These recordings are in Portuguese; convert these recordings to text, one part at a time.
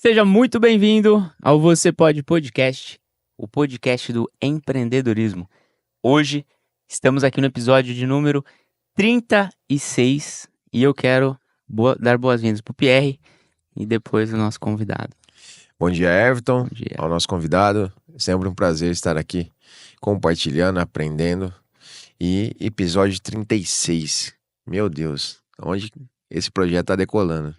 Seja muito bem-vindo ao Você Pode Podcast, o podcast do empreendedorismo. Hoje estamos aqui no episódio de número 36 e eu quero dar boas-vindas para o Pierre e depois o nosso convidado. Bom dia, Everton. Bom dia. Ao nosso convidado. Sempre um prazer estar aqui compartilhando, aprendendo. E episódio 36. Meu Deus, onde esse projeto está decolando?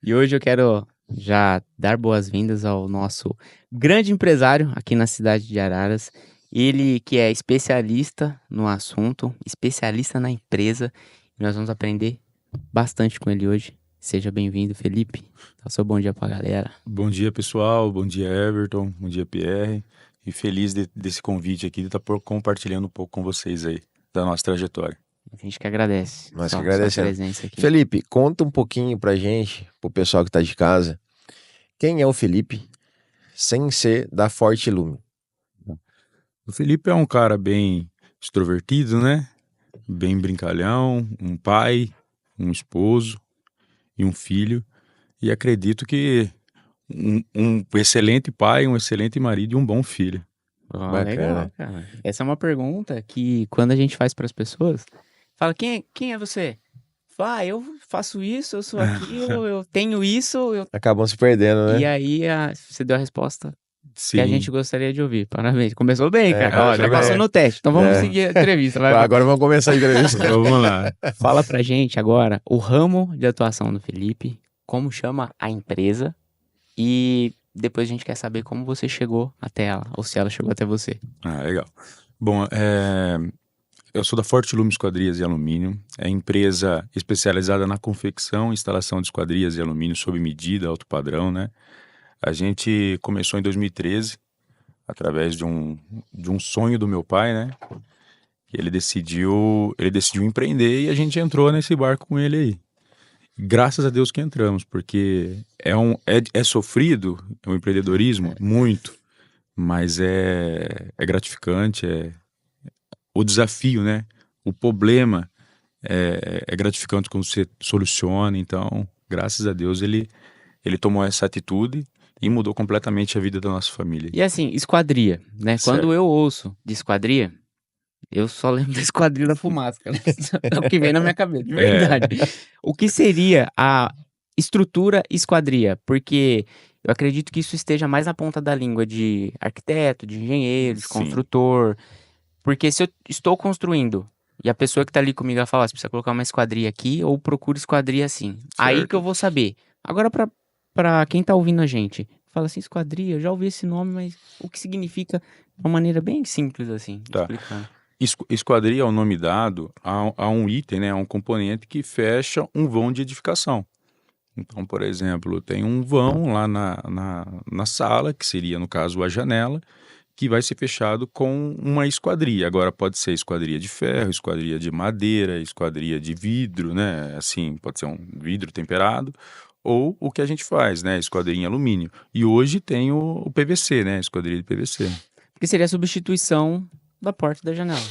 E hoje eu quero já dar boas-vindas ao nosso grande empresário aqui na cidade de Araras. Ele que é especialista no assunto, especialista na empresa. E nós vamos aprender bastante com ele hoje. Seja bem-vindo, Felipe. Dá o seu bom dia pra galera. Bom dia, pessoal. Bom dia, Everton. Bom dia, Pierre. E feliz desse convite aqui de estar compartilhando um pouco com vocês aí da nossa trajetória. A gente que agradece. Nós que sua agradecemos. presença aqui. Felipe, conta um pouquinho pra gente, pro pessoal que tá de casa, quem é o Felipe sem ser da Forte Lume? O Felipe é um cara bem extrovertido, né? Bem brincalhão, um pai, um esposo e um filho. E acredito que um excelente pai, um excelente marido e um bom filho. Bacana. Legal, cara. Essa é uma pergunta que quando a gente faz para as pessoas, fala, quem é você? Fala, eu faço isso, eu sou aquilo, eu tenho isso, Acabam se perdendo, né? E aí você deu a resposta Sim. que a gente gostaria de ouvir. Parabéns. Começou bem, cara. Ó, já chegou passou bem. no teste. Então vamos seguir a entrevista. Vai. Agora vamos começar a entrevista. Vamos lá. Fala pra gente agora o ramo de atuação do Felipe, como chama a empresa e depois a gente quer saber como você chegou até ela, ou se ela chegou até você. Ah, legal. Bom, eu sou da Forte Lume Esquadrias e Alumínio. É empresa especializada na confecção e instalação de esquadrias e alumínio sob medida, alto padrão, né? A gente começou em 2013, através de um sonho do meu pai, né? Ele decidiu empreender e a gente entrou nesse barco com ele aí. Graças a Deus que entramos, porque é sofrido o empreendedorismo, muito, mas é gratificante, o desafio, né? O problema é gratificante quando você soluciona. Então, graças a Deus, ele tomou essa atitude e mudou completamente a vida da nossa família. E assim, esquadria, né? Certo. Quando eu ouço de esquadria, eu só lembro da Esquadrilha da Fumaça, cara. É o que vem na minha cabeça, de verdade. O que seria a estrutura esquadria? Porque eu acredito que isso esteja mais na ponta da língua de arquiteto, de engenheiro, de Sim. construtor. Porque se eu estou construindo e a pessoa que tá ali comigo vai falar, você precisa colocar uma esquadria aqui ou procura esquadria assim. Aí Certo. que eu vou saber. Agora, pra quem tá ouvindo a gente, fala assim, esquadria, eu já ouvi esse nome, mas o que significa de uma maneira bem simples assim, Tá. explicando. Esquadria é o nome dado a um item, né, a um componente que fecha um vão de edificação. Então, por exemplo, tem um vão lá na sala, que seria, no caso, a janela, que vai ser fechado com uma esquadria. Agora pode ser esquadria de ferro, esquadria de madeira, esquadria de vidro, né? Assim, pode ser um vidro temperado, ou o que a gente faz, né? Esquadria em alumínio. E hoje tem o PVC, né? Esquadria de PVC. Porque seria a substituição da porta da janela.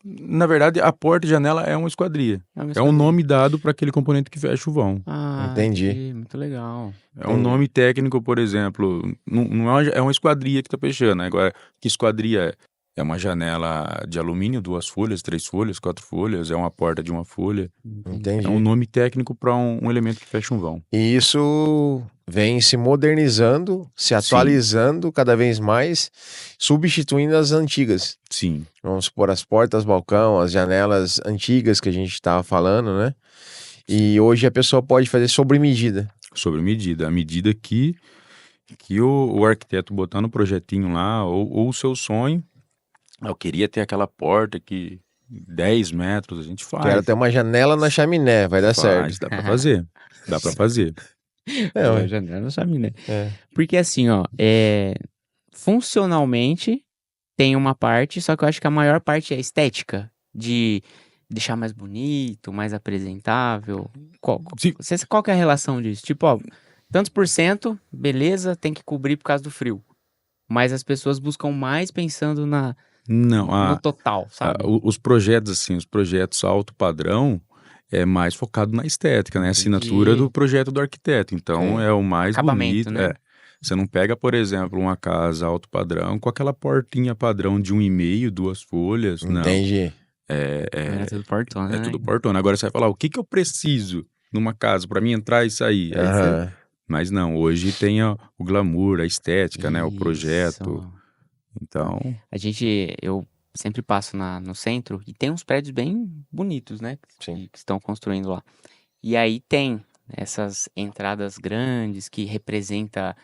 Na verdade, a porta e janela é uma esquadria. É uma É um esquadria. nome dado para aquele componente que fecha o vão. Ah, Entendi. Muito legal. É um nome técnico, por exemplo, não é uma esquadria que está fechando. Agora, que esquadria é uma janela de alumínio, 2 folhas, 3 folhas, 4 folhas, é uma porta de 1 folha. Entendi. É um nome técnico para um elemento que fecha um vão. E isso vem se modernizando, se atualizando cada vez mais, substituindo as antigas. Sim, Vamos supor, as portas, balcão, as janelas antigas que a gente estava falando, né? E hoje a pessoa pode fazer sobre medida. sobre medida. A medida que o arquiteto botar no projetinho lá, ou o seu sonho, eu queria ter aquela porta que 10 metros, a gente faz. Quero ter uma janela na chaminé, vai dar certo. Dá para fazer. Dá para fazer. ué. janela não sabe, né? É. Porque assim, ó, funcionalmente tem uma parte, só que eu acho que a maior parte é estética, de deixar mais bonito, mais apresentável. Qual que é a relação disso? Tipo, ó, tantos por cento, beleza, tem que cobrir por causa do frio. Mas as pessoas buscam mais pensando Não, no total, sabe? os projetos, assim, os projetos alto padrão, é mais focado na estética, né? A assinatura Entendi. do projeto do arquiteto. Então, é o mais Acabamento, bonito. né? Você não pega, por exemplo, uma casa alto padrão com aquela portinha padrão de 1,5, 2 folhas. Não. Entendi. Era tudo portão, É né? tudo portona. Agora você vai falar, o que eu preciso numa casa para mim entrar e sair? Aí você... Aham. Mas não, hoje tem o glamour, a estética, né? O Isso. projeto. Então, Eu sempre passo no centro e tem uns prédios bem bonitos, né? Sim. Que estão construindo lá. E aí tem essas entradas grandes que representa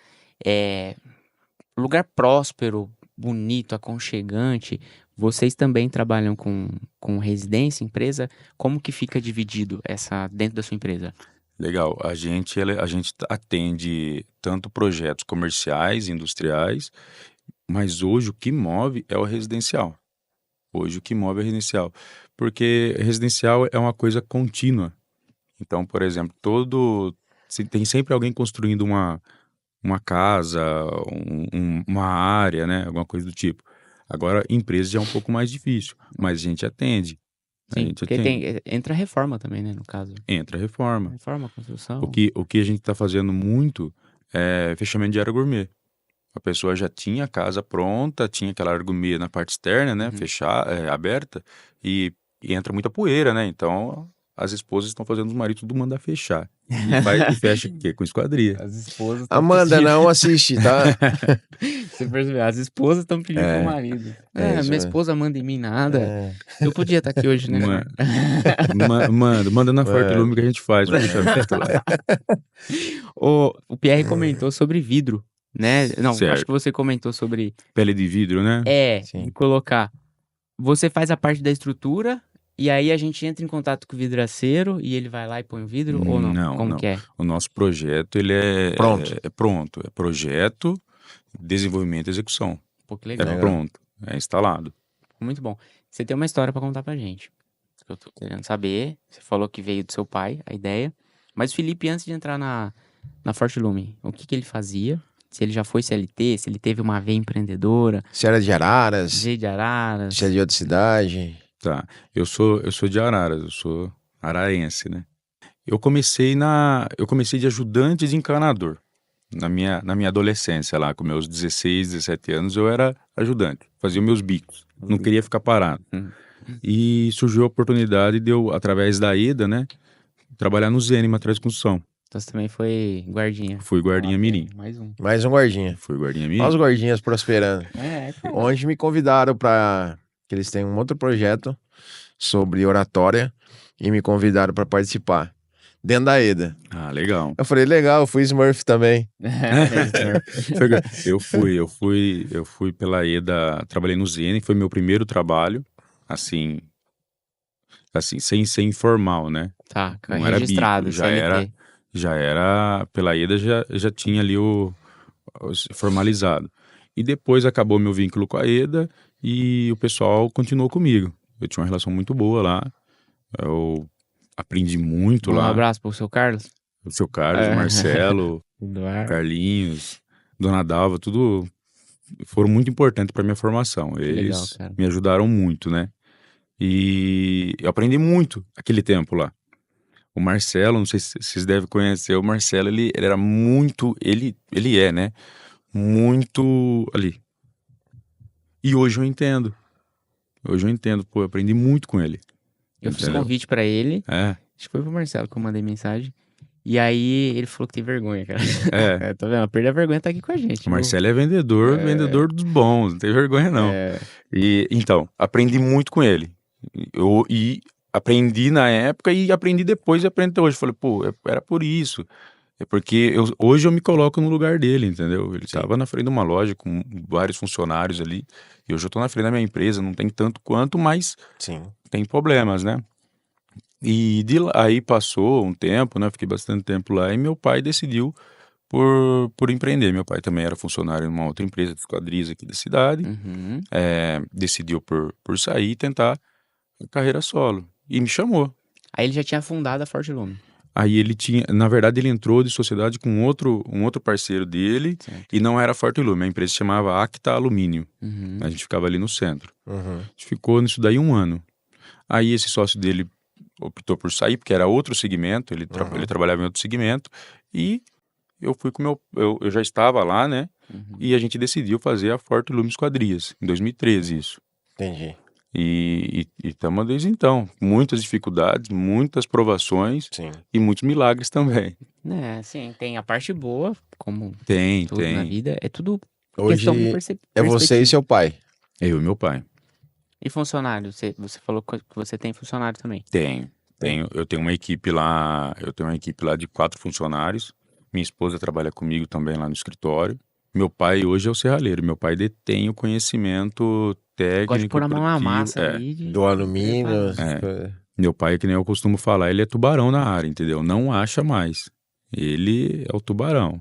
lugar próspero, bonito, aconchegante. Vocês também trabalham com residência, empresa? Como que fica dividido dentro da sua empresa? legal. A gente atende tanto projetos comerciais, industriais, mas hoje o que move é o residencial. Hoje o que move é o residencial. Porque residencial é uma coisa contínua. Então, por exemplo, tem sempre alguém construindo uma casa, uma área, né? Alguma coisa do tipo. Agora, empresa já é um pouco mais difícil, mas a gente atende. A Sim, gente porque atende. entra reforma também, né, no caso. Entra a reforma. Reforma, construção. O que a gente está fazendo muito é fechamento de área gourmet. A pessoa já tinha a casa pronta, tinha aquela área gourmet na parte externa, né? Aberta, e entra muita poeira, né? Então, as esposas estão fazendo os maridos tudo mandar fechar. E fecha o quê? Com esquadria. As esposas estão Amanda, pedindo. não assiste, tá? Você percebeu? As esposas estão pedindo pro marido. isso Minha mesmo. esposa manda em mim nada. É. Eu podia estar aqui hoje, né? Manda na Forte Lume que a gente faz. O fechamento lá. O Pierre comentou sobre vidro, né? Não, acho Certo. que você comentou sobre Pele de vidro, né? Sim. de colocar. Você faz a parte da estrutura e aí a gente entra em contato com o vidraceiro e ele vai lá e põe o vidro ou não? Não, Como não. que é? O nosso projeto, ele é Pronto. É pronto. É projeto, desenvolvimento e execução. Pô, que É legal. pronto. É instalado. Muito bom. Você tem uma história pra contar pra gente. Isso que eu tô querendo saber. Você falou que veio do seu pai, a ideia. Mas o Felipe, antes de entrar na Forte Lume, o que ele fazia? Se ele já foi CLT, se ele teve uma veia empreendedora, Se era de Araras, veio de Araras. se é de outra cidade. Tá. Eu sou de Araras, eu sou araense, né? Eu comecei de ajudante de encanador. Na minha adolescência lá, com meus 16, 17 anos, eu era ajudante. Fazia meus bicos. Não queria ficar parado. E surgiu a oportunidade de eu, através da EDA, né? Trabalhar no Zene, Materiais de Construção. Então você também foi guardinha. Fui guardinha mirim. Mais um. Mais um guardinha. Fui guardinha Olha os mirim. guardinhas prosperando. Cara. Onde me convidaram para que eles têm um outro projeto sobre oratória e me convidaram para participar dentro da EDA. Ah, legal. Eu falei, legal, eu fui Smurf também. Eu fui pela EDA, trabalhei no Zene, foi meu primeiro trabalho, assim sem ser informal, né? Tá, Não era registrado, bico, CLT. já era, pela EDA já tinha ali o formalizado. E depois acabou meu vínculo com a EDA e o pessoal continuou comigo. Eu tinha uma relação muito boa lá, eu aprendi muito Um lá. abraço pro seu Carlos. O seu Carlos, o Marcelo, Eduardo. Carlinhos, Dona Dalva, tudo foram muito importantes para minha formação. Eles legal, cara. me ajudaram muito, né? E eu aprendi muito aquele tempo lá. O Marcelo, não sei se vocês devem conhecer, o Marcelo, ele era muito, ele é, né? Muito ali. E hoje eu entendo. Pô, eu aprendi muito com ele. Eu fiz Entendeu? convite pra ele. É, Acho que foi pro Marcelo que eu mandei mensagem. E aí ele falou que tem vergonha, cara. é. Tá vendo? Perder a vergonha tá aqui com a gente. O Marcelo é vendedor dos bons, não tem vergonha não. E então, aprendi muito com ele. E aprendi na época e aprendi depois e aprendo até hoje. Falei, pô, era por isso. É porque hoje eu me coloco no lugar dele, entendeu? Ele estava na frente de uma loja com vários funcionários ali. E hoje eu tô na frente da minha empresa, não tem tanto quanto, mas Sim. tem problemas, né? E aí passou um tempo, né? Fiquei bastante tempo lá e meu pai decidiu por empreender. Meu pai também era funcionário em uma outra empresa de esquadrias aqui da cidade. Uhum. Decidiu por sair e tentar a carreira solo. E me chamou. Aí ele já tinha fundado a Forte Lume. Aí na verdade ele entrou de sociedade com um outro parceiro dele. Certo. E não era Forte Lume, a empresa se chamava Acta Alumínio. Uhum. A gente ficava ali no centro. Uhum. A gente ficou nisso daí 1 ano. Aí esse sócio dele optou por sair, porque era outro segmento, ele Uhum. trabalhava em outro segmento, e eu fui com eu já estava lá, né? Uhum. E a gente decidiu fazer a Forte Lume Esquadrias, em 2013 isso. Entendi. E estamos desde então. Muitas dificuldades, muitas provações Sim. e muitos milagres também. É, sim, tem a parte boa, como Tem, tudo na tem. vida, é tudo questão de Hoje é você e perspectiva. seu pai. Eu e meu pai. E funcionário? Você falou que você tem funcionário também. Eu tenho uma equipe lá, de 4 funcionários. Minha esposa trabalha comigo também lá no escritório. Meu pai hoje é o serralheiro. Meu pai detém o conhecimento Gosta de técnico e pôr a mão na produtivo. massa ali de Do alumínio. preparar. essas É. coisas. Meu pai, que nem eu costumo falar, ele é tubarão na área, entendeu? Não acha mais. Ele é o tubarão.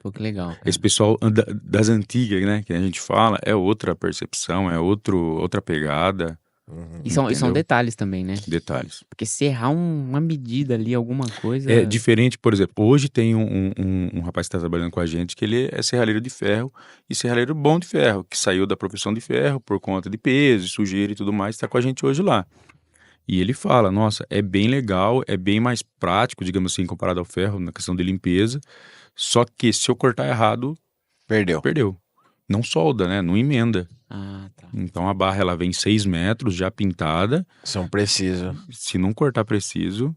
Pô, que legal, cara. Esse pessoal das antigas, né, que a gente fala, é outra percepção, é outra pegada. Uhum. E são Entendeu? detalhes também, né? Detalhes. Porque se errar uma medida ali, alguma coisa. É diferente, por exemplo, hoje tem um rapaz que está trabalhando com a gente que ele é serralheiro de ferro e serralheiro bom de ferro, que saiu da profissão de ferro por conta de peso, sujeira e tudo mais, está com a gente hoje lá. E ele fala, nossa, é bem legal, é bem mais prático, digamos assim, comparado ao ferro, na questão de limpeza, só que se eu cortar errado, Perdeu. perdeu. Não solda, né? Não emenda. Ah, tá. Então a barra ela vem 6 metros já pintada. São precisos. Se não cortar preciso,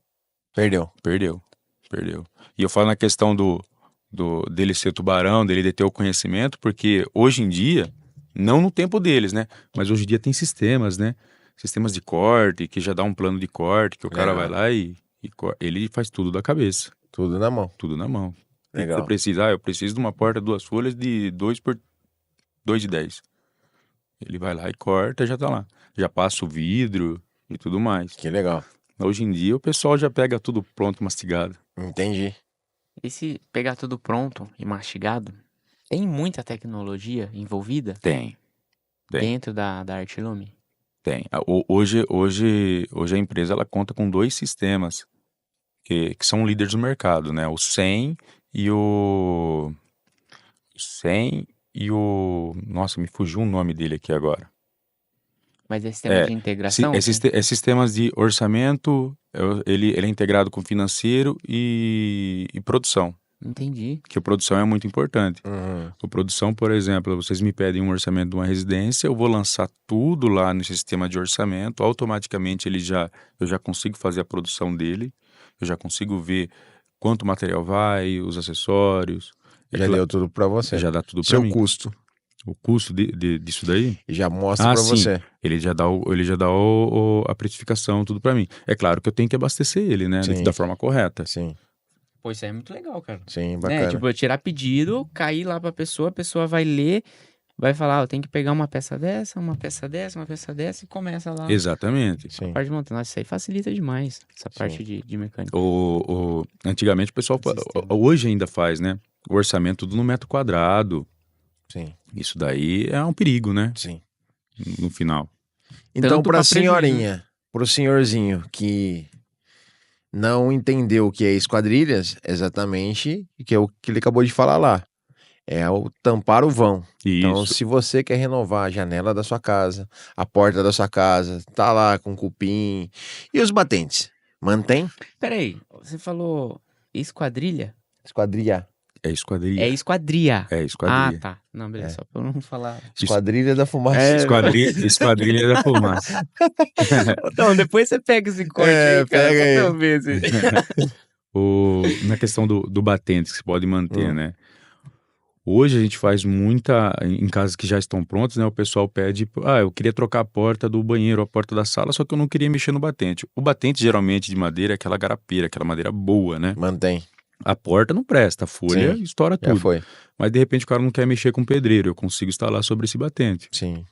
Perdeu. perdeu. E eu falo na questão dele ser tubarão, dele ter o conhecimento, porque hoje em dia, não no tempo deles, né? Mas hoje em dia tem sistemas, né? Sistemas de corte, que já dá um plano de corte, que o cara vai Legal. lá ele faz tudo da cabeça, Tudo na mão. tudo na mão. O que Legal. você precisa? Eu preciso de uma porta, 2 folhas de 2 por 2,10. Ele vai lá e corta, já tá lá. Já passa o vidro e tudo mais. Que legal. Hoje em dia o pessoal já pega tudo pronto, mastigado. Entendi. E se pegar tudo pronto e mastigado, tem muita tecnologia envolvida Tem. dentro da Arte Lume? Tem. Hoje a empresa ela conta com 2 sistemas que são líderes do mercado, né? O 100 e o... 100 e o... Nossa, me fugiu o nome dele aqui agora. Mas é sistema É, de integração? sistemas de orçamento, ele é integrado com financeiro e produção, Entendi. que a produção é muito importante. Uhum. A produção, por exemplo, vocês me pedem um orçamento de uma residência, eu vou lançar tudo lá no sistema de orçamento, automaticamente eu já consigo fazer a produção dele, eu já consigo ver quanto material vai, os acessórios. Já deu tudo pra você. Já dá tudo para Seu mim. custo. O custo disso daí? E já mostra pra sim. você. Ele já dá, a precificação, tudo pra mim. É claro que eu tenho que abastecer ele, né? Sim. Da forma correta. Sim. Pô, isso aí é muito legal, cara. Sim, bacana. Né? Tipo, eu tirar pedido, cair lá pra pessoa, a pessoa vai ler, vai falar, eu tenho que pegar uma peça dessa, uma peça dessa, uma peça dessa e começa lá. Exatamente. Sim. A parte de montagem. Nossa, isso aí facilita demais, essa Sim. parte de mecânica. Antigamente o pessoal, Sistema. hoje ainda faz, né? O orçamento tudo no metro quadrado. Sim. Isso daí é um perigo, né? Sim. No final. Então, Tanto pra pra prejuízo, senhorinha, pro senhorzinho que não entendeu o que é esquadrilhas, exatamente, que é o que ele acabou de falar lá. É o tampar o vão. Então, Isso. se você quer renovar a janela da sua casa, a porta da sua casa, tá lá com cupim. E os batentes? Mantém? Peraí, você falou esquadrilha? Esquadrilha. É esquadrilha. É esquadria. É esquadrilha. Ah, tá. Não, beleza, É. só pra eu não falar. Esquadrilha da fumaça. É. Esquadrilha da fumaça. Então, depois você pega esse corte É, aí, cara, pega só pra aí. eu ver. Na questão do batente que se pode manter, Hum. né? Hoje a gente faz muita, em casas que já estão prontas, né? O pessoal pede, eu queria trocar a porta do banheiro, a porta da sala, só que eu não queria mexer no batente. O batente, geralmente, de madeira é aquela garapeira, aquela madeira boa, né? Mantém. A porta não presta, a folha Sim, estoura Já tudo. foi. Mas, de repente, o cara não quer mexer com pedreiro, eu consigo instalar sobre esse batente, Sim.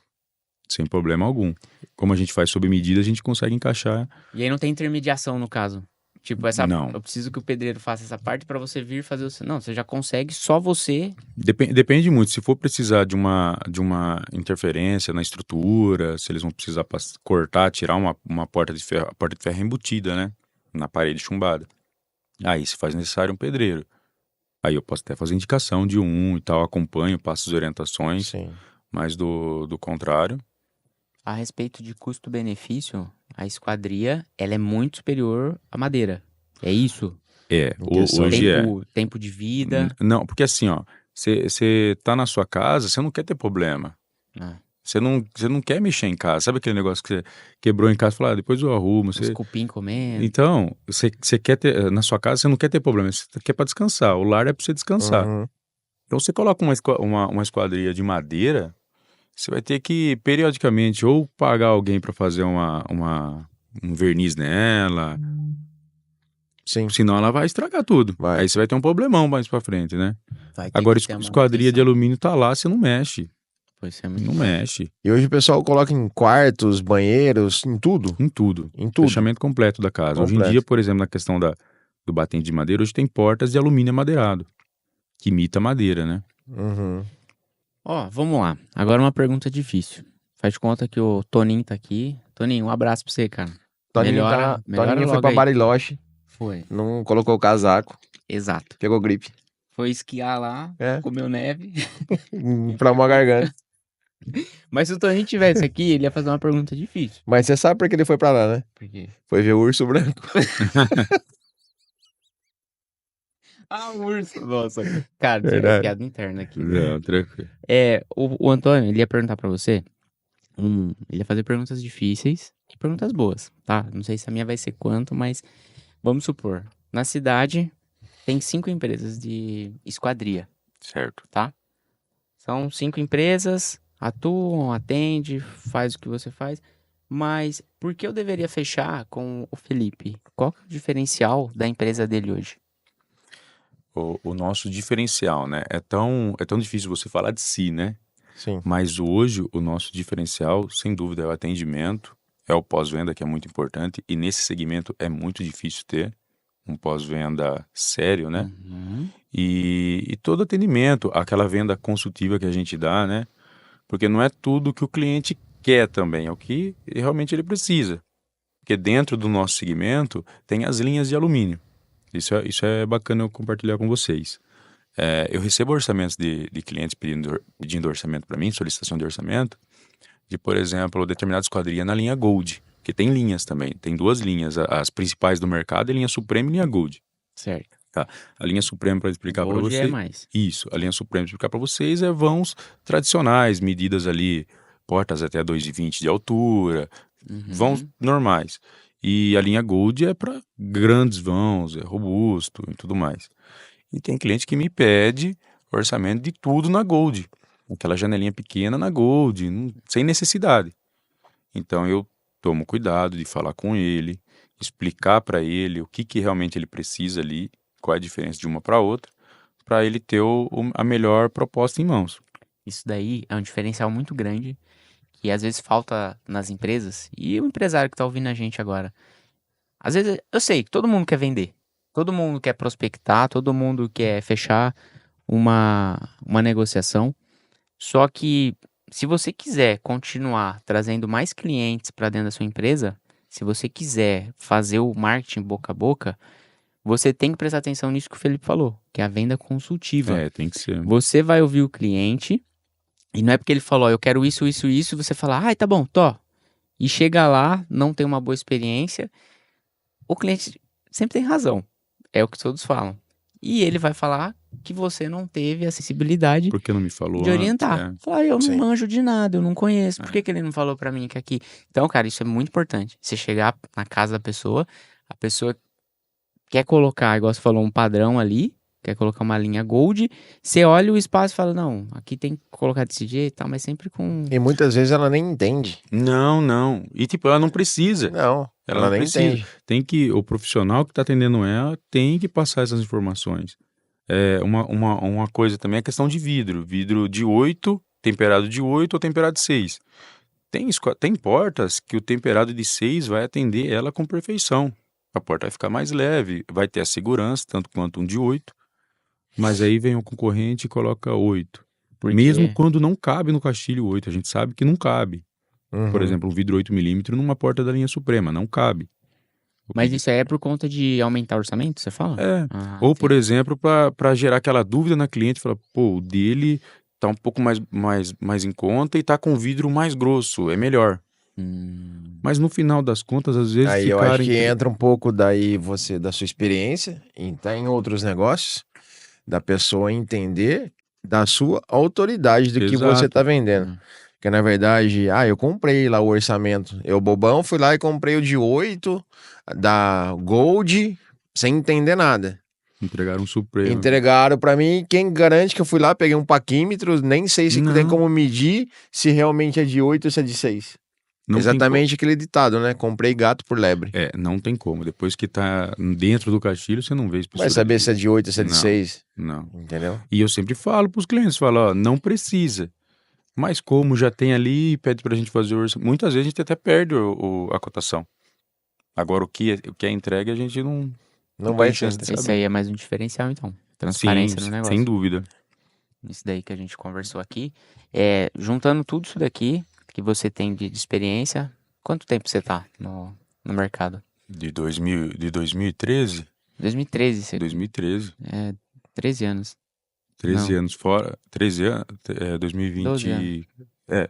sem problema algum. Como a gente faz sob medida, a gente consegue encaixar. E aí não tem intermediação no caso. Tipo, Não. eu preciso que o pedreiro faça essa parte pra você vir fazer o... Não, você já consegue, só você... Depende muito. Se for precisar de uma interferência na estrutura, se eles vão precisar cortar, tirar uma porta de ferro, a porta de ferro é embutida, né? Na parede chumbada. Aí se faz necessário um pedreiro. Aí eu posso até fazer indicação de e tal, acompanho, passo as orientações, Sim. mas do contrário. A respeito de custo-benefício, a esquadria, ela é muito superior à madeira. É isso? questão Hoje é. Tempo de vida. Não, porque assim, ó, você tá na sua casa, você não quer ter problema. Ah, Você não quer mexer em casa. Sabe aquele negócio que você quebrou em casa e falou, depois eu arrumo. os cupim comendo. Então, você quer ter, na sua casa, você não quer ter problema, você quer pra descansar. O lar é pra você descansar. Uhum. Então, você coloca uma esquadria de madeira, você vai ter que, periodicamente, ou pagar alguém pra fazer um verniz nela, Sim. senão ela vai estragar tudo. Vai. Aí você vai ter um problemão mais pra frente, né? Vai ter Agora, que ter uma esquadria de manutenção. alumínio tá lá, você não mexe. Pois é, muito Não bom. mexe. E hoje o pessoal coloca em quartos, banheiros, em tudo. Em tudo. Em tudo. Fechamento completo da casa. Hoje em Completo. dia, por exemplo, na questão do batente de madeira, hoje tem portas de alumínio amadeirado, que imita madeira, né? Uhum. Ó, vamos lá. Agora uma pergunta difícil. Faz de conta que o Toninho tá aqui. Toninho, um abraço pra você, cara. Toninho, Melhora Toninho foi logo pra aí. Bariloche, Foi. não colocou o casaco, Exato. pegou gripe. Foi esquiar lá, É. comeu neve. Inflamou a garganta. Mas se o Toninho tivesse aqui, ele ia fazer uma pergunta difícil. Mas você sabe por que ele foi pra lá, né? Por quê? Foi ver o urso branco. Ah, o urso. Nossa, cara, isso é Verdade. piada interna aqui. Não, tranquilo. O Antônio, ele ia perguntar pra você. Ele ia fazer perguntas difíceis e perguntas boas, tá? Não sei se a minha vai ser quanto, mas vamos supor. Na cidade, tem 5 empresas de esquadria, Certo. tá? São 5 empresas, atuam, atende, faz o que você faz. Mas por que eu deveria fechar com o Felipe? Qual que é o diferencial da empresa dele hoje? O nosso diferencial, né? É tão difícil você falar de si, né? Sim. Mas hoje o nosso diferencial, sem dúvida, é o atendimento, é o pós-venda, que é muito importante, e nesse segmento é muito difícil ter um pós-venda sério, né? Uhum. E todo atendimento, aquela venda consultiva que a gente dá, né? Porque não é tudo que o cliente quer também, é o que realmente ele precisa. Porque dentro do nosso segmento tem as linhas de alumínio. Isso é bacana eu compartilhar com vocês. Eu recebo orçamentos de clientes pedindo orçamento para mim, solicitação de orçamento, de, por exemplo, determinada esquadria na linha Gold, que tem linhas também, tem 2 linhas, as principais do mercado é a linha Suprema e a linha Gold. Certo. A linha Suprema, para explicar para Hoje vocês... é mais. Isso, a linha Suprema, para explicar para vocês, é vãos tradicionais, medidas ali, portas até 2,20 de altura, Uhum. vãos normais. E a linha Gold é para grandes vãos, é robusto e tudo mais. E tem cliente que me pede orçamento de tudo na Gold. Aquela janelinha pequena na Gold, sem necessidade. Então eu tomo cuidado de falar com ele, explicar para ele o que realmente ele precisa ali, qual é a diferença de uma para outra, para ele ter a melhor proposta em mãos. Isso daí é um diferencial muito grande que às vezes falta nas empresas. E o empresário que tá ouvindo a gente agora. Às vezes eu sei que todo mundo quer vender. Todo mundo quer prospectar, todo mundo quer fechar uma negociação. Só que se você quiser continuar trazendo mais clientes para dentro da sua empresa, se você quiser fazer o marketing boca a boca, você tem que prestar atenção nisso que o Felipe falou, que é a venda consultiva. Tem que ser. Você vai ouvir o cliente e não é porque ele falou, eu quero isso, isso, isso, você fala, ai, tá bom, tô. E chega lá, não tem uma boa experiência, o cliente sempre tem razão. É o que todos falam. E ele vai falar que você não teve a sensibilidade Por que não me falou de orientar. antes? Falar, eu não Sim. manjo de nada, eu não conheço. Por que ele não falou pra mim que aqui... Então, cara, isso é muito importante. Você chegar na casa da pessoa, a pessoa quer colocar, igual você falou, um padrão ali, quer colocar uma linha Gold, você olha o espaço e fala, não, aqui tem que colocar desse jeito e tal, mas sempre com... E muitas vezes ela nem entende. Não. E tipo, ela não precisa. Não, ela não nem precisa. entende. O profissional que está atendendo ela tem que passar essas informações. Uma coisa também é a questão de vidro. Vidro de 8, temperado de 8 ou temperado de 6. Tem portas que o temperado de 6 vai atender ela com perfeição. A porta vai ficar mais leve, vai ter a segurança, tanto quanto um de 8. Mas aí vem o concorrente e coloca 8. Porque... Mesmo quando não cabe no castilho 8, a gente sabe que não cabe. Uhum. Por exemplo, um vidro 8mm numa porta da linha Suprema, não cabe. Mas isso aí é por conta de aumentar o orçamento, você fala? Ou, por exemplo, para gerar aquela dúvida na cliente, falar, pô, o dele tá um pouco mais em conta e tá com vidro mais grosso, é melhor. Mas no final das contas, às vezes Aí eu acho ficarem... que entra um pouco daí você, da sua experiência, em estar em outros negócios, da pessoa entender da sua autoridade do que você tá Exato. vendendo. Porque na verdade, eu comprei lá o orçamento. Eu, bobão, fui lá e comprei o de 8 da Gold, sem entender nada. Entregaram um Supremo. Entregaram pra mim, quem garante que eu fui lá, peguei um paquímetro, nem sei se tem Não. como medir se realmente é de 8 ou se é de 6. Não tem Exatamente aquele ditado, né? Comprei gato por lebre. não tem como. Depois que tá dentro do castilho, você não vê espessura Vai saber de se é de 8 ou se é de Não. 6, Não. entendeu? E eu sempre falo pros clientes, falo, ó, não precisa. Mas como já tem ali, pede pra gente fazer o orçamento. Muitas vezes a gente até perde a cotação. Agora, o que é entregue, a gente não vai tem ser. chance de Esse saber. aí é mais um diferencial, então. Transparência Sim, no negócio. sem dúvida. Isso daí que a gente conversou aqui. Juntando tudo isso daqui que você tem de experiência, quanto tempo você tá no mercado? De 2013? 2013, você... 2013. 13 anos. 13 Não. anos fora. 13 anos. 2020.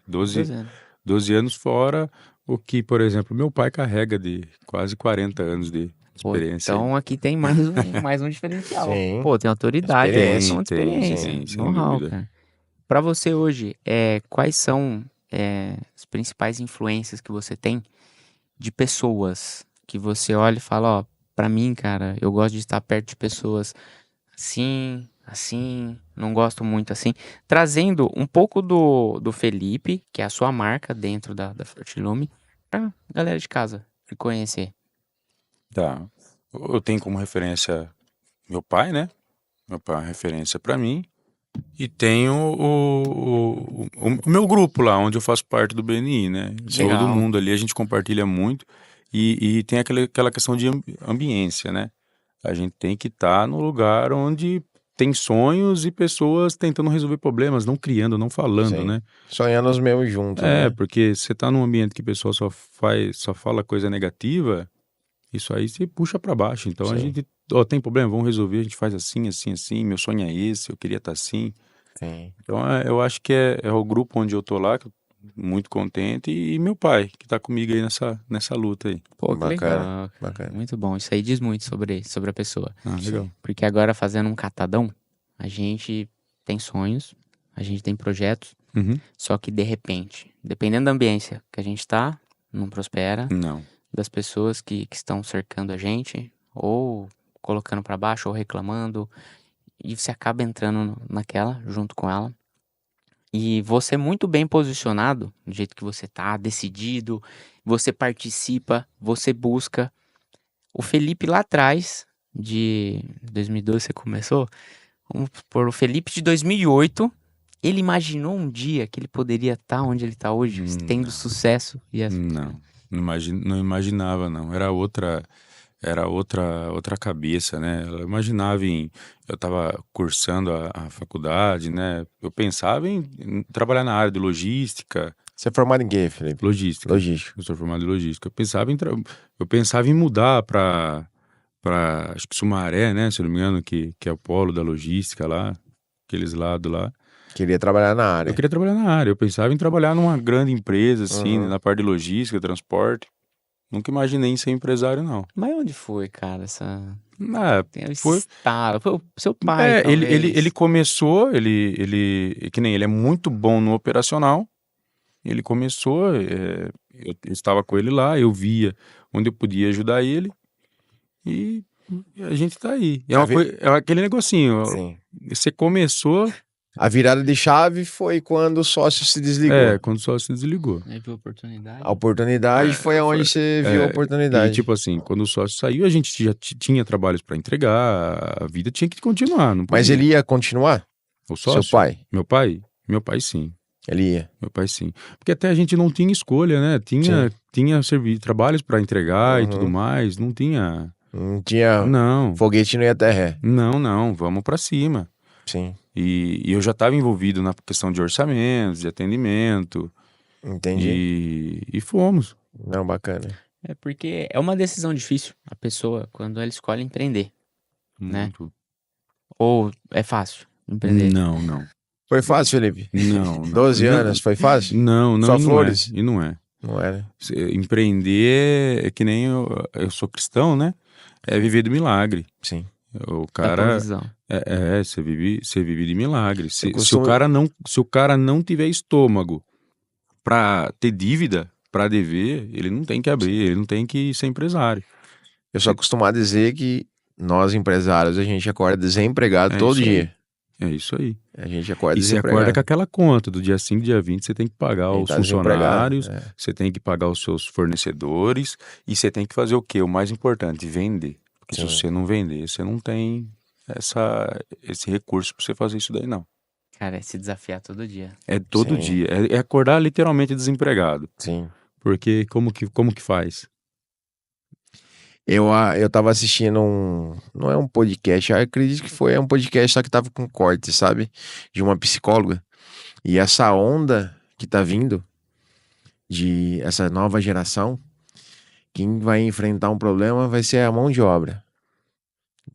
12 anos. 12 anos fora o que, por exemplo, meu pai carrega de quase 40 anos de Pô, experiência. aí. então aqui tem mais um diferencial. Sim. Pô, tem autoridade, Experiência. experiência, Tem, sem know-how, dúvida. cara. Pra você hoje, quais são as principais influências que você tem de pessoas que você olha e fala, ó, pra mim, cara, eu gosto de estar perto de pessoas assim, não gosto muito assim. Trazendo um pouco do Felipe, que é a sua marca dentro da Fortilume, pra galera de casa conhecer. Tá. Eu tenho como referência meu pai, né? Meu pai é uma referência pra mim. E tenho o meu grupo lá, onde eu faço parte do BNI, né? Legal. Todo mundo ali, a gente compartilha muito. E tem aquela questão de ambiência, né? A gente tem que estar no lugar onde tem sonhos e pessoas tentando resolver problemas, não criando, não falando, Sim. né? Sonhando os mesmos juntos, né? Porque você tá num ambiente que o pessoal só fala coisa negativa, isso aí você puxa pra baixo. Então a Sim. gente, tem problema, vamos resolver, a gente faz assim, assim, assim, meu sonho é esse, eu queria estar assim. Sim. Então eu acho que é o grupo onde eu tô lá, que eu tô muito contente, e meu pai, que tá comigo aí nessa luta aí. Pô, que Bacana, legal. bacana. Muito bom. Isso aí diz muito sobre a pessoa. Ah, legal. Porque agora, fazendo um catadão, a gente tem sonhos, a gente tem projetos, Uhum. só que de repente, dependendo da ambiência que a gente tá, não prospera, Não. das pessoas que estão cercando a gente, ou colocando pra baixo, ou reclamando, e você acaba entrando naquela, junto com ela. E você muito bem posicionado, do jeito que você tá, decidido, você participa, você busca. O Felipe lá atrás, de 2012 você começou, vamos supor, o Felipe de 2008, ele imaginou um dia que ele poderia estar onde ele está hoje, tendo sucesso. Não imaginava, não. Era outra cabeça, né? Eu imaginava eu estava cursando a faculdade, né? Eu pensava em trabalhar na área de logística. Você é formado em quê, Felipe? Logística. Logística. Eu sou formado em logística. Eu pensava em mudar para acho que Sumaré, né? Se eu não me engano, que é o polo da logística lá, aqueles lados lá. Queria trabalhar na área. Eu queria trabalhar na área. Eu pensava em trabalhar numa grande empresa, assim, Uhum. na parte de logística, transporte. Nunca imaginei em ser empresário, não. Mas onde foi, cara, essa... Tem o Foi estalo. Foi o seu pai, talvez. ele começou, que nem ele é muito bom no operacional. Ele começou, eu estava com ele lá, eu via onde eu podia ajudar ele e a gente tá aí. É aquele negocinho, Sim. você começou... A virada de chave foi quando o sócio se desligou. Quando só se desligou. Aí viu a oportunidade. A oportunidade foi onde você viu a oportunidade. E tipo assim, quando o sócio saiu, a gente já tinha trabalhos para entregar, a vida tinha que continuar. Não Mas podia. ele ia continuar? O sócio? Seu pai? Meu pai? Meu pai sim. Ele ia. Meu pai sim. Porque até a gente não tinha escolha, né? Tinha trabalhos para entregar e tudo mais, não tinha... Não tinha... Não. Foguete não ia até ré. Não, vamos para cima. Sim. E eu já estava envolvido na questão de orçamentos, de atendimento. Entendi. E fomos. Não, bacana. Porque é uma decisão difícil, a pessoa, quando ela escolhe empreender, né? Muito. Ou é fácil empreender? Não. Foi fácil, Felipe? Não. 12 anos, foi fácil? Não. Só e não flores? É, e não é. Não é, né? Empreender é que nem eu sou cristão, né? É viver do milagre. Sim. O Da cara provisão. você vive de milagre. Se costumo- o cara não tiver estômago pra ter dívida, pra dever, ele não tem que abrir, ele não tem que ser empresário. Eu sou acostumado a dizer que nós, empresários, a gente acorda desempregado É todo isso aí. dia. É isso aí. A gente acorda E você acorda desempregado. com aquela conta do dia 5, dia 20, você tem que pagar Ele os tá desempregado, funcionários, você tem que pagar os seus fornecedores e você tem que fazer o quê? O mais importante, vender. Porque Sim. se você não vender, você não tem esse recurso pra você fazer isso daí, não. Cara, é se desafiar todo dia. É todo Sim. dia. É acordar literalmente desempregado. Sim. Porque como que faz? Eu tava assistindo não é um podcast, eu acredito que foi um podcast, só que tava com corte, sabe? De uma psicóloga. E essa onda que tá vindo, de essa nova geração, quem vai enfrentar um problema vai ser a mão de obra.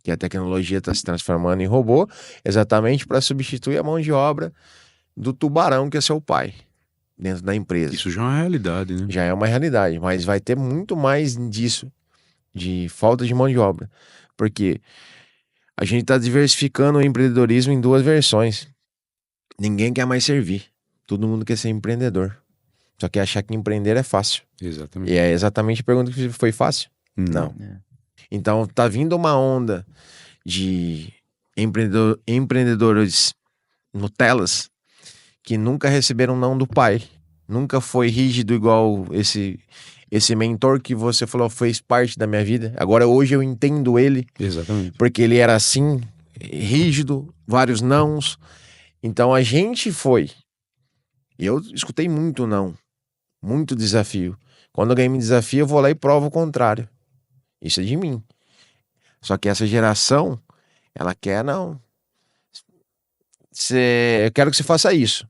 Que a tecnologia está se transformando em robô, exatamente para substituir a mão de obra do tubarão que é seu pai, dentro da empresa. Isso já é uma realidade, né? Já é uma realidade, mas vai ter muito mais disso, de falta de mão de obra. Porque a gente está diversificando o empreendedorismo em duas versões. Ninguém quer mais servir. Todo mundo quer ser empreendedor. Só que achar que empreender é fácil. Exatamente. E é exatamente a pergunta que foi fácil. Não. É. Então tá vindo uma onda de empreendedores Nutelas que nunca receberam não do pai. Nunca foi rígido igual esse mentor que você falou fez parte da minha vida. Agora hoje eu entendo ele, Exatamente. porque ele era assim, rígido, vários nãos. Então a gente foi. Eu escutei muito não, muito desafio. Quando alguém me desafia, eu vou lá e provo o contrário. Isso é de mim. Só que essa geração, ela quer não. Eu quero que você faça isso.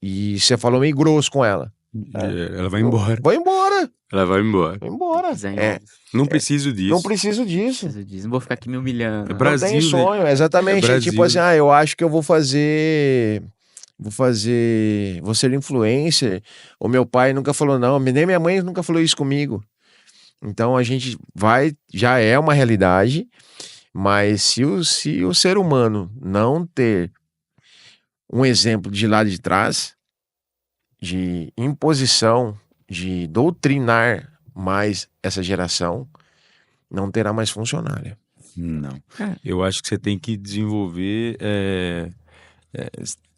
E você falou meio grosso com ela. Ela vai embora. Vai embora. Ela vai embora. Vai embora. Pisar em É, ovos. Não preciso disso. não preciso disso. Preciso disso. Não vou ficar aqui me humilhando. É Não Brasil, tem né? sonho, exatamente. É É Brasil. tipo assim, eu acho que eu vou ser influencer. O meu pai nunca falou não, nem minha mãe nunca falou isso comigo. Então a gente já é uma realidade, mas se o ser humano não ter um exemplo de lá de trás, de imposição, de doutrinar mais essa geração, não terá mais funcionário. Não. É. Eu acho que você tem que desenvolver.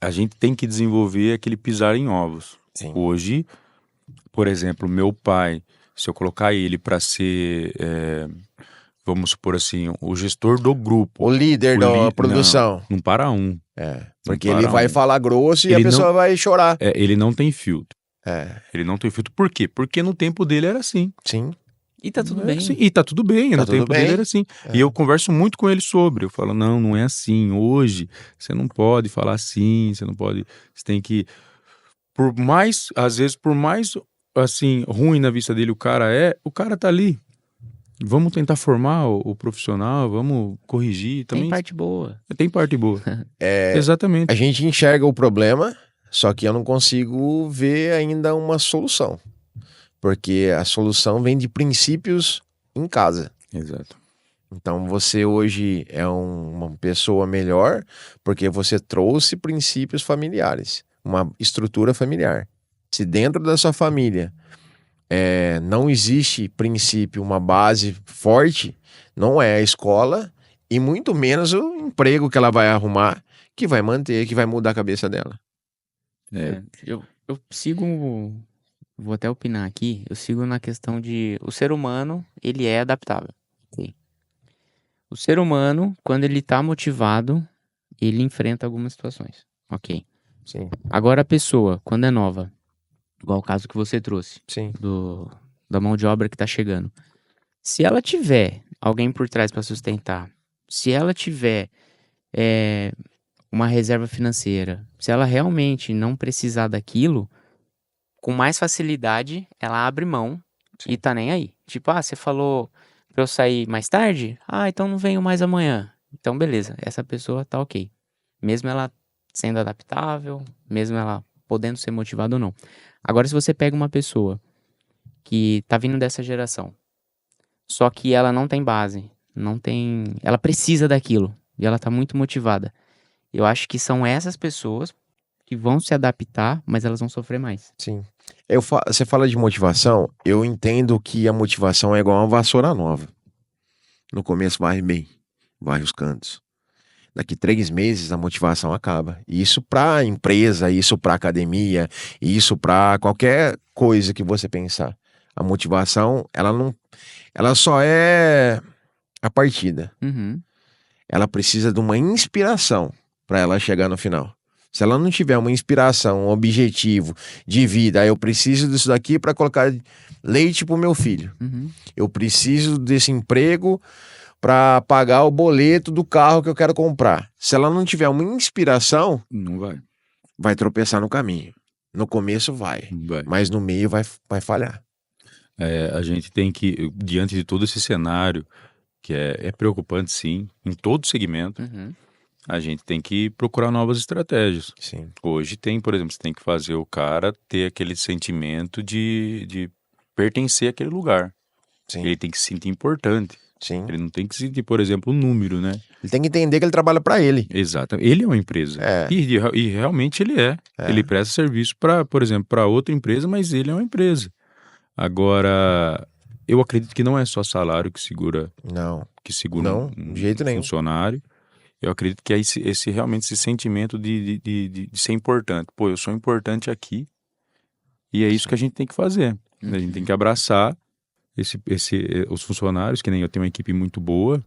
A gente tem que desenvolver aquele pisar em ovos. Sim. Hoje, por exemplo, meu pai, se eu colocar ele para ser, vamos supor assim, o gestor do grupo. O líder da produção. Não para um. Porque Não ele para vai um. falar grosso e Ele a pessoa vai chorar. Ele não tem filtro. É, Ele não tem filtro. Por quê? Porque no tempo dele era assim. sim. E tá tudo É bem. assim. E tá tudo bem, Tá no tudo tempo bem. dele era assim. E eu converso muito com ele sobre. Eu falo, não é assim. Hoje, você não pode falar assim, você não pode. Você tem que. Às vezes, por mais assim, ruim na vista dele o cara tá ali. Vamos tentar formar o profissional, vamos corrigir também. Tem parte boa. Tem parte boa. Exatamente. A gente enxerga o problema, só que eu não consigo ver ainda uma solução. Porque a solução vem de princípios em casa. Exato. Então você hoje é uma pessoa melhor porque você trouxe princípios familiares, uma estrutura familiar. Se dentro da sua família não existe princípio, uma base forte, não é a escola e muito menos o emprego que ela vai arrumar que vai manter, que vai mudar a cabeça dela. Eu sigo. Vou até opinar aqui. Eu sigo na questão de. O ser humano, ele é adaptável. Ok? O ser humano, quando ele tá motivado, ele enfrenta algumas situações. Ok. Sim, Agora a pessoa, quando é nova, igual o caso que você trouxe, sim. da mão de obra que tá chegando. Se ela tiver alguém por trás para sustentar, se ela tiver uma reserva financeira, se ela realmente não precisar daquilo, com mais facilidade ela abre mão e tá nem aí. Tipo, você falou pra eu sair mais tarde? Então não venho mais amanhã. Então beleza, essa pessoa tá ok. Mesmo ela sendo adaptável, mesmo ela podendo ser motivada ou não. Agora se você pega uma pessoa que tá vindo dessa geração. Só que ela não tem base, ela precisa daquilo e ela tá muito motivada. Eu acho que são essas pessoas que vão se adaptar, mas elas vão sofrer mais. Sim. Você fala de motivação, eu entendo que a motivação é igual uma vassoura nova. No começo varre bem, varre os cantos. Daqui 3 meses a motivação acaba. Isso para empresa, isso para academia, isso para qualquer coisa que você pensar. A motivação, ela só é a partida. Uhum. Ela precisa de uma inspiração para ela chegar no final. Se ela não tiver uma inspiração, um objetivo de vida, eu preciso disso daqui para colocar leite pro meu filho. Uhum. Eu preciso desse emprego para pagar o boleto do carro que eu quero comprar. Se ela não tiver uma inspiração, Não vai. vai tropeçar no caminho. No começo vai, Vai. mas no meio vai falhar. A gente tem que, diante de todo esse cenário, que é preocupante sim, em todo segmento, Uhum. a gente tem que procurar novas estratégias. Sim. Hoje tem, por exemplo, você tem que fazer o cara ter aquele sentimento de pertencer àquele lugar. Sim. Ele tem que se sentir importante. Sim. Ele não tem que se sentir, por exemplo, um número, né? Ele tem que entender que ele trabalha para ele. Exato. Ele é uma empresa. É. E realmente ele é. É. Ele presta serviço para, por exemplo, para outra empresa, mas ele é uma empresa. Agora, eu acredito que não é só salário que segura Não. um, de jeito nenhum. funcionário. Eu acredito que é realmente esse sentimento de ser importante. Pô, eu sou importante aqui e é isso que a gente tem que fazer. A gente tem que abraçar os funcionários, que nem eu tenho uma equipe muito boa.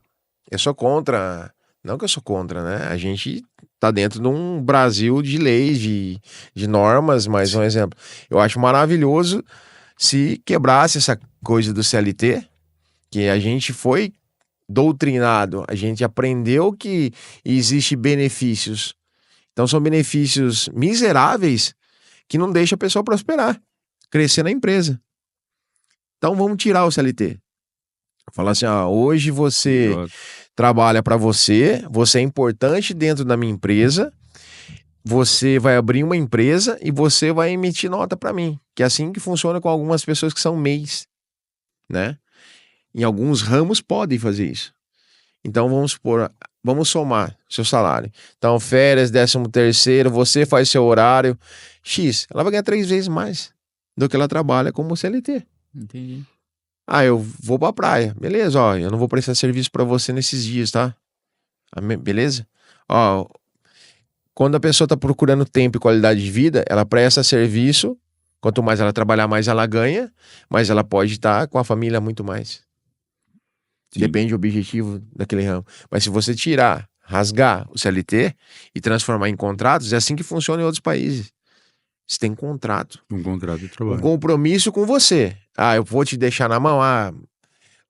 Eu sou contra. Não que eu sou contra, né? A gente tá dentro de um Brasil de leis, de normas, mas um exemplo. Eu acho maravilhoso se quebrasse essa coisa do CLT, que a gente foi doutrinado, a gente aprendeu que existe benefícios. Então são benefícios miseráveis que não deixam a pessoa prosperar, crescer na empresa. Então vamos tirar o CLT. Falar assim, hoje você trabalha para você é importante dentro da minha empresa, você vai abrir uma empresa e você vai emitir nota para mim, que é assim que funciona com algumas pessoas que são MEIs, né? Em alguns ramos podem fazer isso. Então vamos somar seu salário. Então férias, 13º, você faz seu horário X, ela vai ganhar 3 vezes mais do que ela trabalha como CLT. Entendi. Eu vou pra praia. Beleza, eu não vou prestar serviço pra você nesses dias, tá? Beleza? Quando a pessoa tá procurando tempo e qualidade de vida, ela presta serviço. Quanto mais ela trabalhar, mais ela ganha. Mas ela pode estar com a família muito mais. Sim. Depende do objetivo daquele ramo. Mas se você rasgar o CLT e transformar em contratos, é assim que funciona em outros países. Você tem contrato. Um contrato de trabalho. Um compromisso com você. Eu vou te deixar na mão.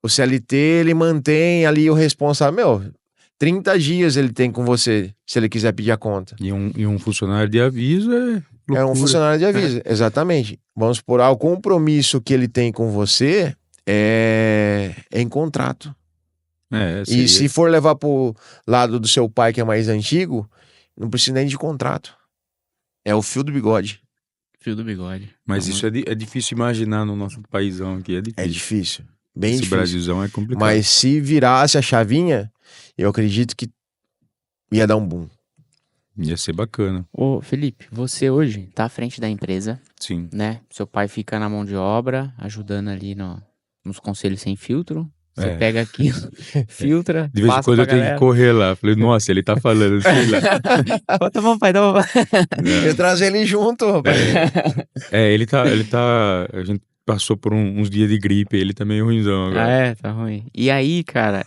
O CLT, ele mantém ali o responsável. 30 dias ele tem com você, se ele quiser pedir a conta. E um funcionário de aviso é loucura. É um funcionário de aviso, exatamente. Vamos supor, o compromisso que ele tem com você é em contrato. E se for levar pro lado do seu pai, que é mais antigo, não precisa nem de contrato. É o fio do bigode. Fio do bigode. Mas isso é difícil imaginar no nosso paizão aqui. É difícil. É difícil. Bem Esse difícil. Brasilzão é complicado. Mas se virasse a chavinha, eu acredito que ia dar um boom. Ia ser bacana. Ô, Felipe, você hoje tá à frente da empresa, Sim. né? Seu pai fica na mão de obra, ajudando ali nos conselhos sem filtro. Você pega aquilo, filtra, de vez em quando eu tenho que correr lá. Falei, nossa, ele tá falando, sei lá. Bota a mão, pai, dá uma... Eu trazer ele junto, rapaz. Ele tá... A gente passou por uns dias de gripe, ele tá meio ruimzão agora. Tá ruim. E aí, cara,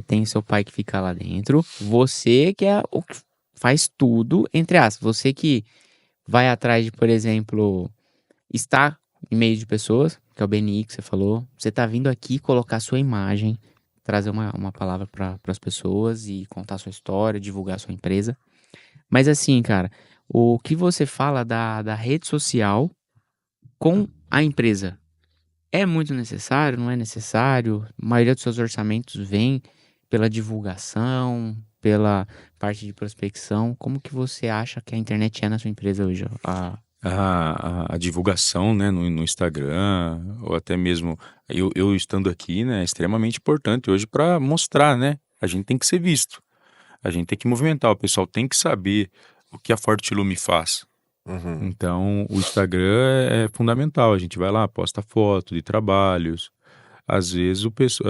tem seu pai que fica lá dentro, você que é o que faz tudo, entre aspas, você que vai atrás de, por exemplo, estar em meio de pessoas, que é o BNI que você falou, você tá vindo aqui colocar sua imagem, trazer uma palavra para as pessoas e contar sua história, divulgar sua empresa. Mas assim, cara, o que você fala da rede social com a empresa é muito necessário, não é necessário? A maioria dos seus orçamentos vem pela divulgação, pela parte de prospecção. Como que você acha que a internet é na sua empresa hoje? a divulgação, né, no Instagram, ou até mesmo eu estando aqui, né, é extremamente importante hoje para mostrar, né? A gente tem que ser visto, a gente tem que movimentar, o pessoal tem que saber o que a Fortilume faz. Uhum. Então, o Instagram é fundamental, a gente vai lá, posta foto de trabalhos, às vezes o pessoal,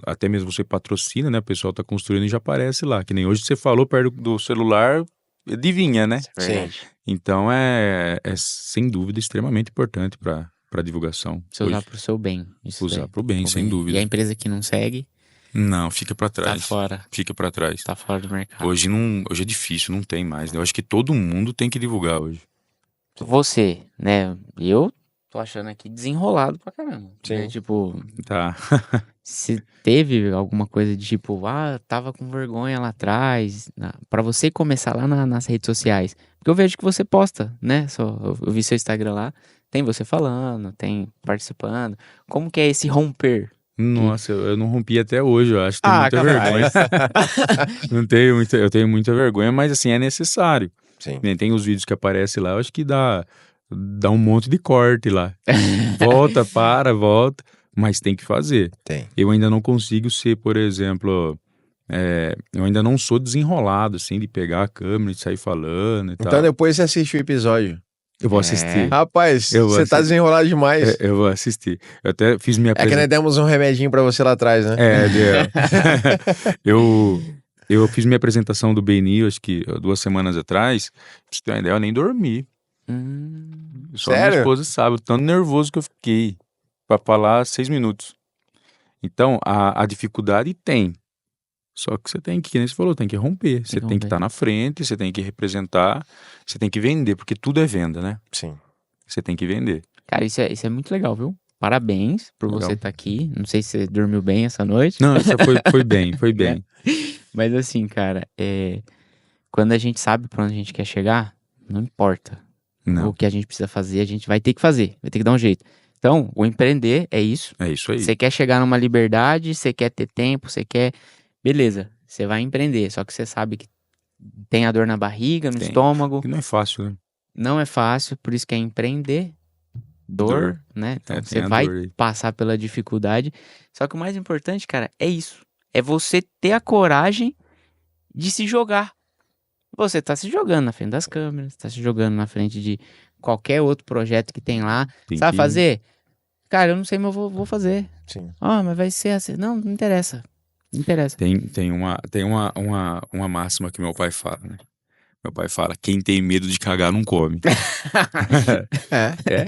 até mesmo você patrocina, né, o pessoal tá construindo e já aparece lá, que nem hoje você falou perto do celular, adivinha, né? Isso é verdade. Então é sem dúvida extremamente importante para divulgação. Você usar Hoje, pro seu bem. Isso usar daí. pro bem, Pro sem E dúvida. a empresa que não segue, Não, fica para tá trás. fora. Fica para trás. Tá fora do mercado. Hoje é difícil, não tem mais, né? Eu acho que todo mundo tem que divulgar hoje. Você, né? Eu tô achando aqui desenrolado pra caramba. Sim. Né? Tipo, Tá. se teve alguma coisa de tipo, tava com vergonha lá atrás, pra você começar lá nas redes sociais. Porque eu vejo que você posta, né? Eu vi seu Instagram lá, tem você falando, tem participando. Como que é esse romper? Nossa, eu não rompi até hoje, eu acho. Tenho muita vergonha. capaz. Eu tenho muita vergonha, mas assim, é necessário. Sim. Tem os vídeos que aparecem lá, eu acho que dá um monte de corte lá. Volta, volta, mas tem que fazer. Tem. Eu ainda não consigo ser, por exemplo, eu ainda não sou desenrolado, assim, de pegar a câmera e sair falando e Então tal. depois você assiste o episódio. Eu vou assistir. Rapaz, Eu vou você tá assistir. desenrolado demais. Eu vou assistir. Eu até fiz minha É que nós demos um remedinho pra você lá atrás, né? Eu fiz minha apresentação do BNI, acho que 2 semanas atrás. Pra você ter uma ideia, eu nem dormi. Só minha Sério? esposa sabe o tanto nervoso que eu fiquei pra falar 6 minutos. Então, a dificuldade tem. Só que você tem que nem você falou, tem que romper. Você tem que romper. estar na frente, você tem que representar, você tem que vender, porque tudo é venda, né? Sim. Você tem que vender. Cara, isso é muito legal, viu? Parabéns por Legal. você estar aqui. Não sei se você dormiu bem essa noite. Não, essa foi bem, foi bem. Mas assim, cara, quando a gente sabe pra onde a gente quer chegar, não importa. Não, O que a gente precisa fazer, a gente vai ter que fazer. Vai ter que dar um jeito. Então, o empreender é isso. é isso aí. Você quer chegar numa liberdade, você quer ter tempo, você quer... Beleza, você vai empreender. Só que você sabe que tem a dor na barriga, no Tem. estômago. Que não é fácil, né? Não é fácil, por isso que é empreender. Dor, né? Então tem você a vai dor aí. passar pela dificuldade. Só que o mais importante, cara, é isso. É você ter a coragem de se jogar. Você tá se jogando na frente das câmeras, tá se jogando na frente de qualquer outro projeto que tem lá. Tem Sabe que- fazer? Cara, eu não sei, mas eu vou fazer. Sim. Mas vai ser assim. Não interessa. Não interessa. Tem uma máxima que meu pai fala, né? Meu pai fala, quem tem medo de cagar não come.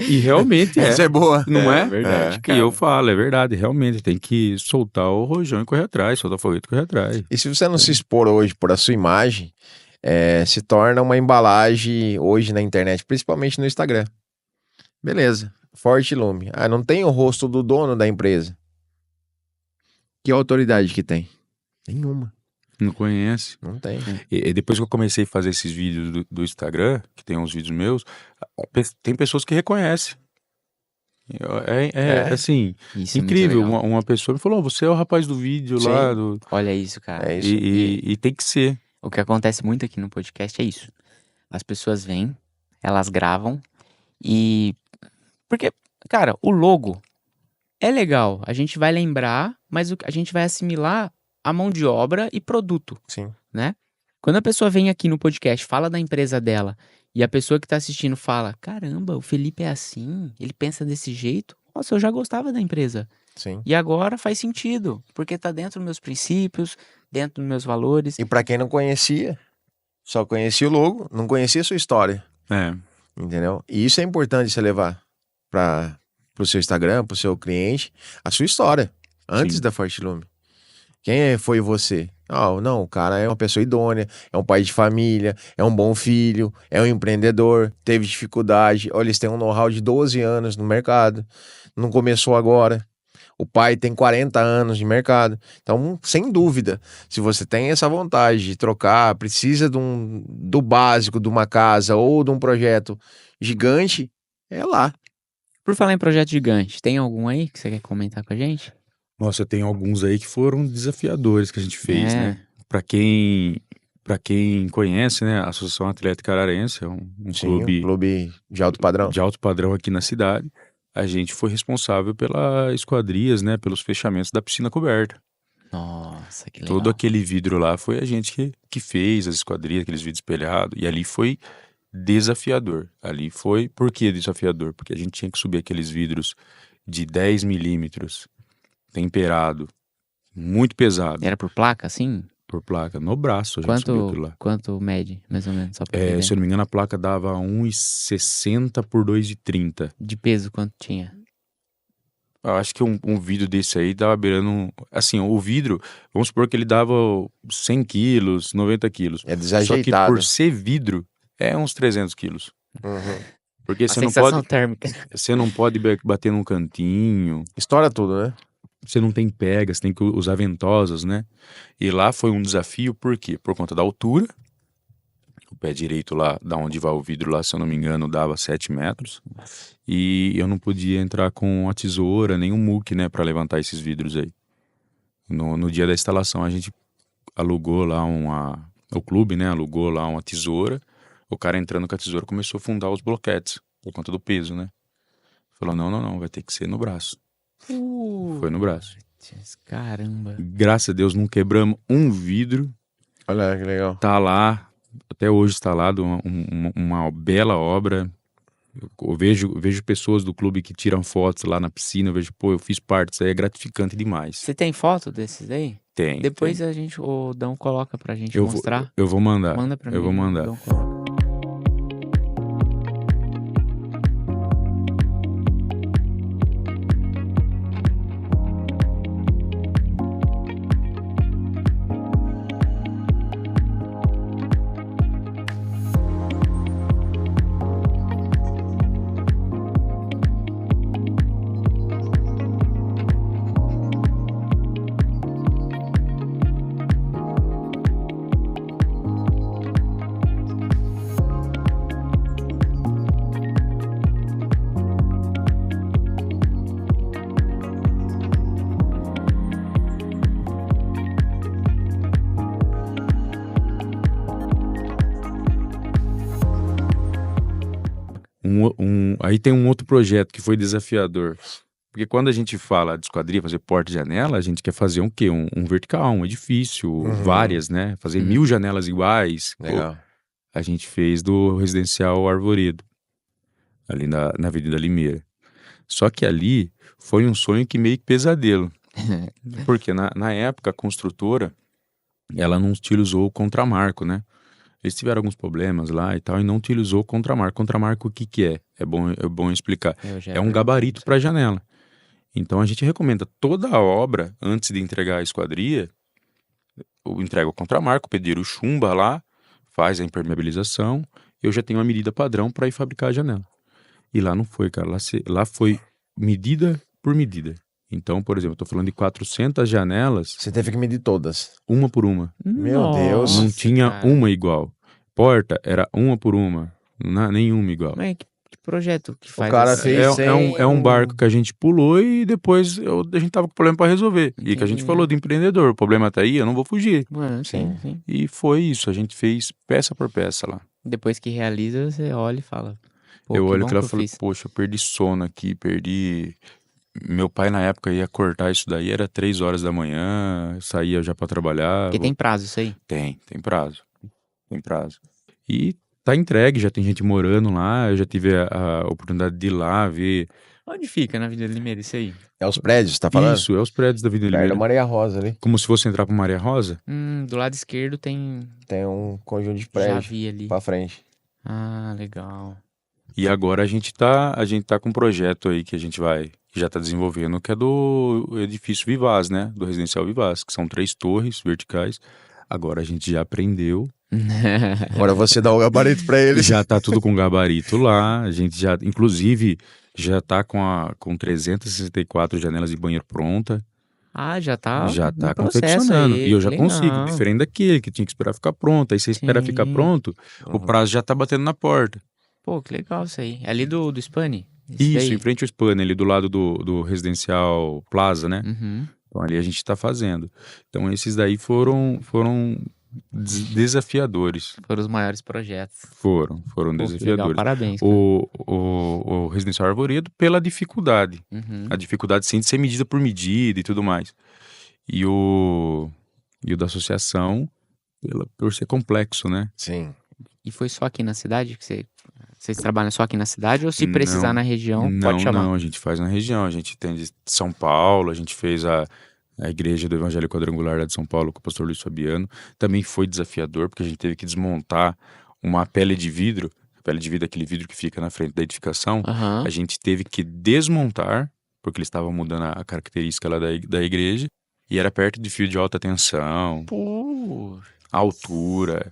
E realmente é. Essa é boa. Não é? verdade, E cara. eu falo, é verdade, realmente, tem que soltar o rojão e correr atrás, soltar o foguete e correr atrás. E se você não se expor hoje por a sua imagem, se torna uma embalagem hoje na internet, principalmente no Instagram. Beleza. Fortilume. Não tem o rosto do dono da empresa. Que autoridade que tem? Nenhuma. Não conhece. Não tem. E depois que eu comecei a fazer esses vídeos do Instagram, que tem uns vídeos meus, tem pessoas que reconhecem. Assim, Isso é muito incrível. legal. Uma pessoa me falou, você é o rapaz do vídeo Sim. lá. Olha isso, cara. É isso. E tem que ser. O que acontece muito aqui no podcast é isso. As pessoas vêm, elas gravam e... Porque, cara, o logo é legal. A gente vai lembrar, mas a gente vai assimilar a mão de obra e produto, Sim. né? Quando a pessoa vem aqui no podcast, fala da empresa dela e a pessoa que tá assistindo fala, caramba, o Felipe é assim, ele pensa desse jeito. Nossa, eu já gostava da empresa. Sim. E agora faz sentido, porque tá dentro dos meus princípios, dentro dos meus valores. E pra quem não conhecia, só conhecia o logo, não conhecia a sua história. É. Entendeu? E isso é importante você levar pro seu Instagram, pro seu cliente, a sua história, antes Sim. da Fortilume. Quem foi você? Não, o cara é uma pessoa idônea, é um pai de família, é um bom filho, é um empreendedor, teve dificuldade, olha, eles têm um know-how de 12 anos no mercado, não começou agora. O pai tem 40 anos de mercado. Então, sem dúvida, se você tem essa vontade de trocar, precisa do básico de uma casa ou de um projeto gigante, é lá. Por falar em projeto gigante, tem algum aí que você quer comentar com a gente? Nossa, tem alguns aí que foram desafiadores que a gente fez, É. né? Pra quem Para quem conhece, né, a Associação Atlética Ararense é um Sim, um clube clube de alto padrão. de alto padrão aqui na cidade. A gente foi responsável pelas esquadrias, né, pelos fechamentos da piscina coberta. Nossa, que Todo legal. aquele vidro lá foi a gente que fez as esquadrias, aqueles vidros espelhados. E ali foi desafiador. Ali foi... Por que desafiador? Porque a gente tinha que subir aqueles vidros de 10 milímetros, temperado, muito pesado, Era por placa, assim? por placa, no braço a gente subiu aquilo lá. Quanto mede, mais ou menos, só pra ter ideia? Se eu não me engano, a placa dava 1,60 por 2,30. De peso, quanto tinha? Eu acho que um vidro desse aí dava beirando... Assim, o vidro, vamos supor que ele dava 100 quilos, 90 quilos. É Só que desajeitado. por ser vidro, é uns 300 quilos. Uhum. Porque A sensação térmica. você não pode bater num cantinho, Estoura tudo, né? você não tem pega, você tem que usar ventosas, né? E lá foi um desafio, por quê? Por conta da altura. O pé direito lá, da onde vai o vidro lá, se eu não me engano, dava 7 metros. E eu não podia entrar com a tesoura, nem um muque, né, para levantar esses vidros aí. No dia da instalação, a gente alugou lá o clube, né, alugou lá uma tesoura. O cara entrando com a tesoura começou a fundar os bloquetes, por conta do peso, né? Falou, não, vai ter que ser no braço. Foi no braço. Caramba. Graças a Deus não quebramos um vidro. Olha que legal. Tá lá, até hoje instalado, uma bela obra. Eu vejo pessoas do clube que tiram fotos lá na piscina, eu vejo, pô, eu fiz parte, isso aí é gratificante demais. Você tem foto desses aí? Tem. Depois tem. o Dão coloca pra gente Eu mostrar. vou mandar. Manda pra mim. Eu vou mandar. Dão coloca. Aí tem um outro projeto que foi desafiador. Porque quando a gente fala de esquadria, fazer porta de janela, a gente quer fazer um quê? Um vertical, um edifício, várias, né? Fazer 1000 janelas iguais. Legal. A gente fez do residencial Arvoredo, ali na Avenida Limeira. Só que ali foi um sonho que meio que pesadelo. Porque na época a construtora, ela não utilizou o contramarco, né? Eles tiveram alguns problemas lá e tal, e não utilizou o contramarco. Contramarco o que é? É bom explicar. É um gabarito para janela. Então a gente recomenda toda a obra, antes de entregar a esquadria, entrega o contramarco, o pedreiro chumba lá, faz a impermeabilização, eu já tenho uma medida padrão para ir fabricar a janela. E lá não foi, cara. Lá foi medida por medida. Então, por exemplo, eu tô falando de 400 janelas. Você teve que medir todas. Uma por uma. Meu Deus. Não tinha uma igual. Porta era uma por uma. Nenhuma igual. Mas que projeto que faz? O cara assim? fez É um barco que a gente pulou e depois a gente tava com problema para resolver. E que a gente Entendi. falou do empreendedor. O problema tá aí, eu não vou fugir. Mano, sim. E foi isso. A gente fez peça por peça lá. Depois que realiza, você olha e fala. Pô, eu que olho bom aquilo e que eu falo, fiz. poxa, eu perdi sono aqui, perdi... Meu pai na época ia cortar isso daí, era 3 horas da manhã, saía já pra trabalhar. Porque tem prazo isso aí. Tem prazo. Tem prazo. E tá entregue, já tem gente morando lá, eu já tive a oportunidade de ir lá ver. Onde fica na Vila Limeira isso aí? É os prédios, tá falando? Isso, é os prédios da Vida Perto da Limeira. Maria Rosa ali. Como se fosse entrar pra Maria Rosa. Do lado esquerdo tem... Tem um conjunto de Já prédios vi ali. pra frente. Ah, legal. E agora a gente tá com um projeto aí que já tá desenvolvendo, que é do edifício Vivaz, né? Do residencial Vivaz, que são 3 torres verticais. Agora a gente já aprendeu. Agora você dá o gabarito pra eles. Já tá tudo com gabarito lá. A gente já, inclusive, já tá com 364 janelas de banheiro pronta. Ah, já tá Já no tá processo confeccionando. aí, E eu já legal. consigo, diferente daquele que tinha que esperar ficar pronto. Aí você espera ficar Sim. pronto, o prazo já tá batendo na porta. Pô, que legal isso aí. É ali do Spani? Isso, em frente ao Spani, ali do lado do residencial Plaza, né? Uhum. Então ali a gente tá fazendo. Então esses daí foram desafiadores. Foram os maiores projetos. Foram Pô, que legal, desafiadores. parabéns, cara. O Residencial Arvoredo pela dificuldade. Uhum. A dificuldade sim de ser medida por medida e tudo mais. E o da associação por ser complexo, né? Sim. E foi só aqui na cidade que vocês trabalham só aqui na cidade? Ou se precisar Não, na região, pode chamar? Não, a gente faz na região. A gente tem de São Paulo, a gente fez a Igreja do Evangelho Quadrangular lá de São Paulo com o pastor Luiz Fabiano. Também foi desafiador, porque a gente teve que desmontar uma pele de vidro, aquele vidro que fica na frente da edificação. Aham. A gente teve que desmontar, porque eles estavam mudando a característica lá da igreja, e era perto de fio de alta tensão, Pô, a altura.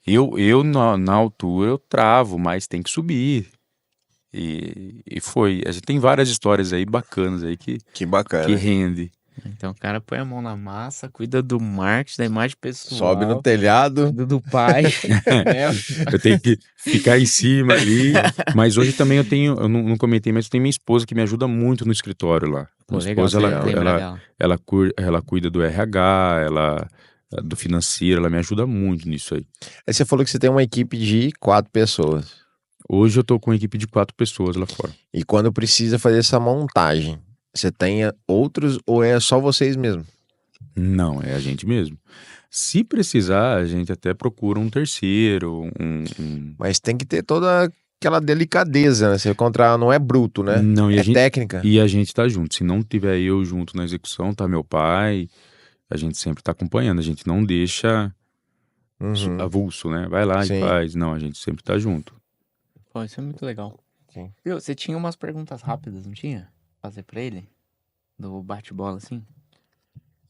Eu na altura eu travo, mas tem que subir. E foi. A gente tem várias histórias aí bacanas aí que bacana. rende. então o cara põe a mão na massa, cuida do marketing, da imagem pessoal, Sobe no telhado. cuida do pai. né? Eu tenho que ficar em cima ali. Mas hoje também eu não comentei, mas eu tenho minha esposa que me ajuda muito no escritório lá. Pô, Minha legal, esposa, você lembra dela. ela cuida do RH, do financeiro, ela me ajuda muito nisso aí. Aí você falou que você tem uma equipe de 4 pessoas. Hoje eu tô com uma equipe de 4 pessoas lá fora. E quando precisa fazer essa montagem, você tem outros ou é só vocês mesmo? Não, é a gente mesmo. Se precisar, a gente até procura um terceiro, Mas tem que ter toda aquela delicadeza, né? Você encontrar, não é bruto, né? Não, e É a gente, técnica. e a gente tá junto. Se não tiver eu junto na execução, tá meu pai, a gente sempre tá acompanhando. A gente não deixa Uhum. avulso, né? Vai lá Sim. e faz. Não, a gente sempre tá junto. Pô, isso é muito legal. Sim. Viu, você tinha umas perguntas rápidas, não tinha? Fazer pra ele? Do bate-bola, assim?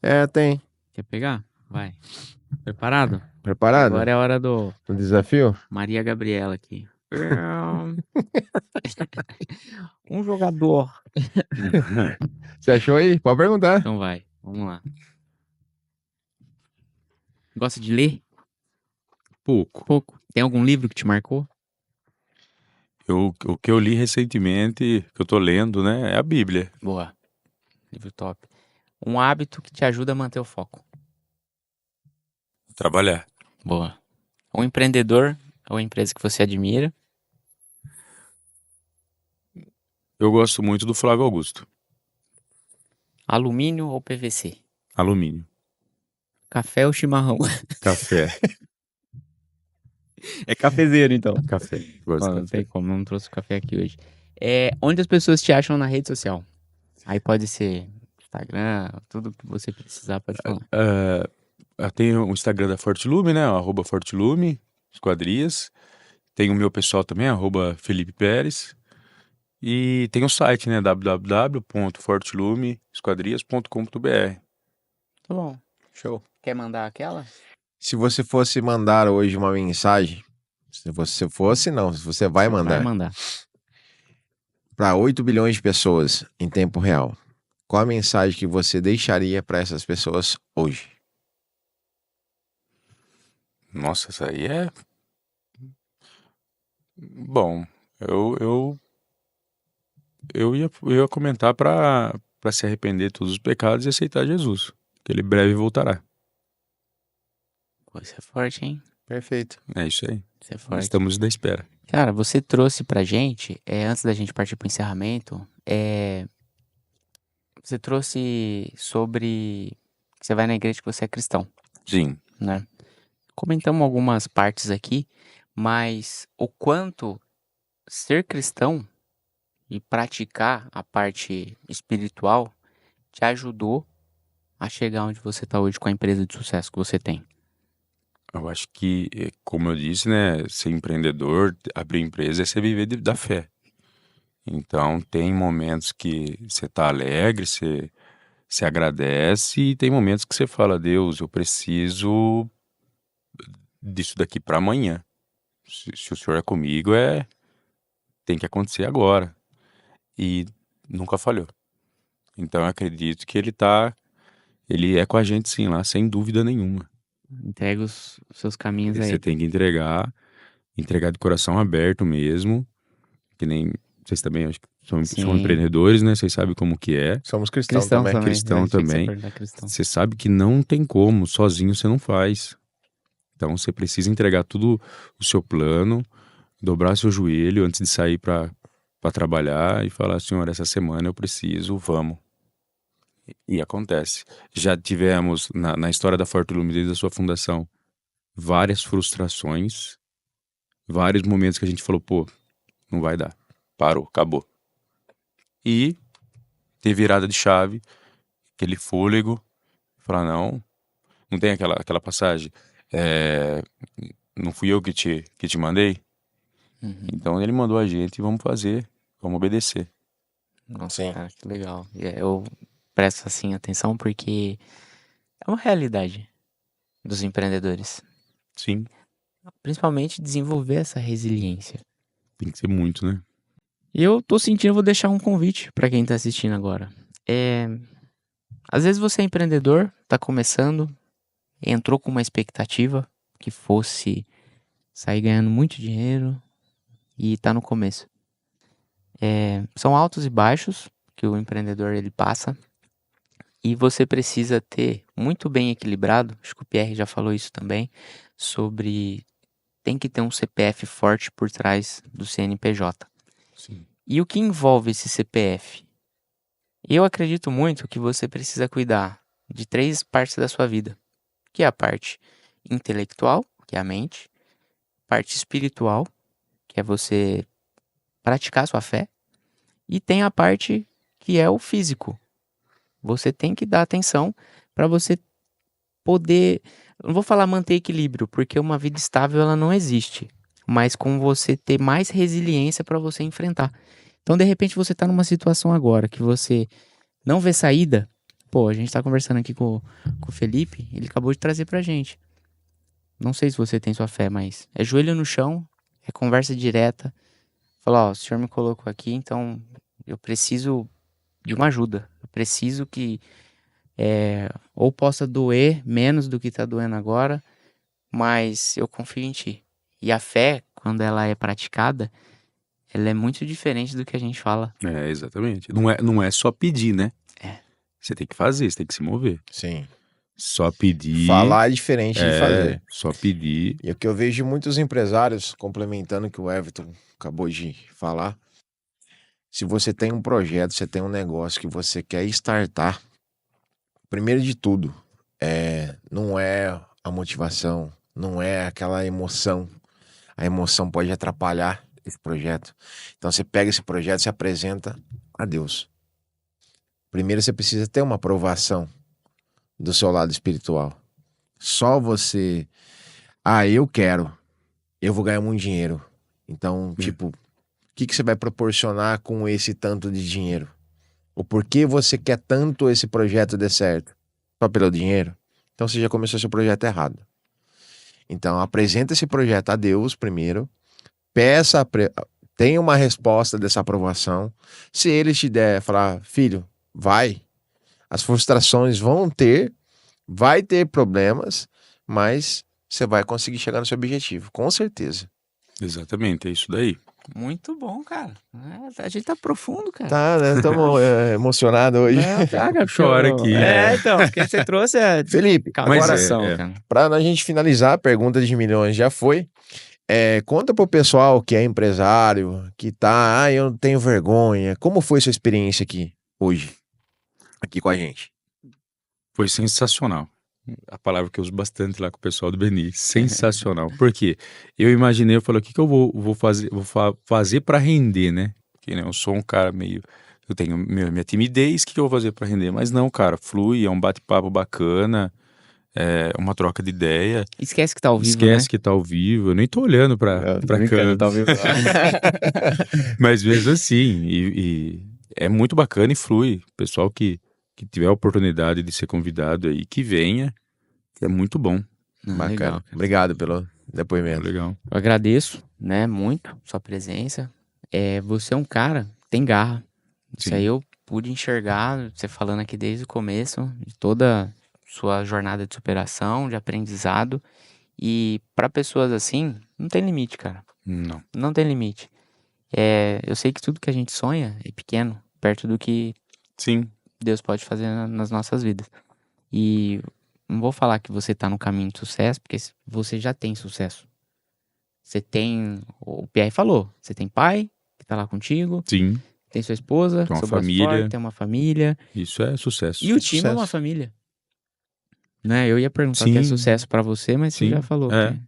É, tem. Quer pegar? Vai. Preparado? Preparado? Agora é a hora do O desafio? Maria Gabriela aqui. Um jogador. Você achou aí? Pode perguntar. Então vai, vamos lá. Gosta de ler? Pouco. Pouco. Tem algum livro que te marcou? O que eu li recentemente, que eu tô lendo, né, é a Bíblia. Boa. Livro top. Um hábito que te ajuda a manter o foco. Trabalhar. Boa. Um empreendedor ou empresa que você admira. Eu gosto muito do Flávio Augusto. Alumínio ou PVC? Alumínio. Café ou chimarrão? Café. É cafezeiro, então. Café. Gosto Ó, de não café. tem como, não trouxe café aqui hoje. Onde as pessoas te acham na rede social? Aí pode ser Instagram, tudo que você precisar, pode falar. Tem o Instagram da Fortilume, né? @Fortilume, Esquadrias. Tem o meu pessoal também, @Felipe Pérez. E tem o site, né? www.fortilumeesquadrias.com.br. Tá bom. Show. Quer mandar aquela? Se você fosse mandar hoje uma mensagem, se você fosse, não, se você vai mandar Vai mandar. para 8 bilhões de pessoas em tempo real, qual a mensagem que você deixaria para essas pessoas hoje? Nossa, essa aí é... Bom, eu ia comentar para se arrepender de todos os pecados e aceitar Jesus, que ele breve voltará. Pô, isso é forte, hein? Perfeito. É isso aí. Isso é forte. Estamos da espera. Cara, você trouxe pra gente, antes da gente partir pro encerramento, você trouxe sobre que você vai na igreja que você é cristão, Sim. né? Comentamos algumas partes aqui, mas o quanto ser cristão e praticar a parte espiritual te ajudou a chegar onde você tá hoje com a empresa de sucesso que você tem. Eu acho que, como eu disse, né, ser empreendedor, abrir empresa é você viver da fé. Então, tem momentos que você tá alegre, você agradece, e tem momentos que você fala, Deus, eu preciso disso daqui para amanhã. Se o Senhor é comigo, tem que acontecer agora. E nunca falhou. Então, eu acredito que ele é com a gente sim lá, sem dúvida nenhuma. Entrega os seus caminhos aí. Você tem que entregar de coração aberto mesmo, que nem vocês também, acho que são Sim. empreendedores, né? Vocês sabem como que é. Somos cristãos Cristão também. também. Cristão Eu achei que você ia também. perguntar cristão. Você sabe que não tem como, sozinho você não faz. Então você precisa entregar tudo o seu plano, dobrar seu joelho antes de sair para trabalhar e falar, senhor, essa semana eu preciso, vamos. E acontece. Já tivemos na história da Fortulume, desde a sua fundação, várias frustrações, vários momentos que a gente falou, pô, não vai dar. Parou, acabou. E ter virada de chave, aquele fôlego, falar, não tem aquela passagem, não fui eu que te mandei? Uhum. Então ele mandou a gente e vamos fazer, vamos obedecer. Nossa, Sim. cara, que legal. Eu presto assim atenção porque é uma realidade dos empreendedores. Sim, Principalmente desenvolver essa resiliência. tem que ser muito, né? E eu tô sentindo, vou deixar um convite pra quem tá assistindo agora. Às vezes você é empreendedor, tá começando, entrou com uma expectativa que fosse sair ganhando muito dinheiro e tá no começo. São altos e baixos que o empreendedor ele passa e você precisa ter muito bem equilibrado, acho que o Pierre já falou isso também, sobre tem que ter um CPF forte por trás do CNPJ. Sim. E o que envolve esse CPF? Eu acredito muito que você precisa cuidar de 3 partes da sua vida, que é a parte intelectual, que é a mente, parte espiritual, que é você praticar sua fé, e tem a parte que é o físico. Você tem que dar atenção para você poder, não vou falar manter equilíbrio, porque uma vida estável ela não existe, mas com você ter mais resiliência para você enfrentar. Então, de repente, você tá numa situação agora que você não vê saída. Pô, a gente tá conversando aqui com o Felipe, ele acabou de trazer pra gente. Não sei se você tem sua fé, mas é joelho no chão, é conversa direta. Falar, ó, o senhor me colocou aqui, então eu preciso de uma ajuda. Eu preciso que ou possa doer menos do que tá doendo agora, mas eu confio em ti. E a fé, quando ela é praticada, ela é muito diferente do que a gente fala. É, exatamente. Não é só pedir, né? É. Você tem que fazer, você tem que se mover. Sim. Só pedir. Falar é diferente de fazer. Só pedir. E o que eu vejo de muitos empresários, complementando o que o Everton acabou de falar, se você tem um projeto, você tem um negócio que você quer startar, primeiro de tudo, não é a motivação, não é aquela emoção. A emoção pode atrapalhar esse projeto. Então você pega esse projeto e se apresenta a Deus. Primeiro você precisa ter uma aprovação do seu lado espiritual. Só você, eu quero, eu vou ganhar muito dinheiro. Então, tipo, o que você vai proporcionar com esse tanto de dinheiro? O porquê você quer tanto esse projeto dê certo? Só pelo dinheiro? Então você já começou seu projeto errado. Então apresenta esse projeto a Deus primeiro, tenha uma resposta dessa aprovação. Se ele te der, falar, filho, vai, as frustrações vão ter, vai ter problemas, mas você vai conseguir chegar no seu objetivo, com certeza. Exatamente, é isso daí. Muito bom, cara. A gente tá profundo, cara. Tá, né? Estamos emocionados hoje. Não, tá, cara, Chora aqui. então, porque você trouxe Felipe, Mas calmação, é. cara. para a gente finalizar, a pergunta de milhões já foi. Conta pro pessoal que é empresário, que tá, eu não tenho vergonha. Como foi sua experiência aqui, hoje? Aqui com a gente. Foi sensacional. A palavra que eu uso bastante lá com o pessoal do Beni. Sensacional. Por quê? Eu imaginei, eu falei, o que que eu vou fazer, fazer para render, né? Porque né, eu sou um cara meio... Eu tenho minha timidez, o que que eu vou fazer para render? Mas não, cara, flui, é um bate-papo bacana, é uma troca de ideia. Esquece que tá ao vivo, Esquece né? que tá ao vivo. Eu nem tô olhando pra câmera. Tá ao vivo. Mas mesmo assim, e é muito bacana e flui. Pessoal que tiver a oportunidade de ser convidado aí, que venha, que é muito bom. Bacana. Legal, cara. Obrigado pelo É depoimento. legal. Eu agradeço, né, muito sua presença. Você é um cara que tem garra. Isso Sim. aí eu pude enxergar, você falando aqui desde o começo, de toda sua jornada de superação, de aprendizado. E para pessoas assim, não tem limite, cara. Não. Não tem limite. Eu sei que tudo que a gente sonha é pequeno, perto do que Sim. Deus pode fazer nas nossas vidas. E não vou falar que você tá no caminho de sucesso, porque você já tem sucesso. Você tem, o Pierre falou, você tem pai que tá lá contigo, Sim, tem sua esposa, Tem uma seu braço família. forte, tem uma família, isso é sucesso. e o time é sucesso. uma família. Né? Eu ia perguntar o que é Sim. sucesso pra você, mas você Sim, já falou é. que...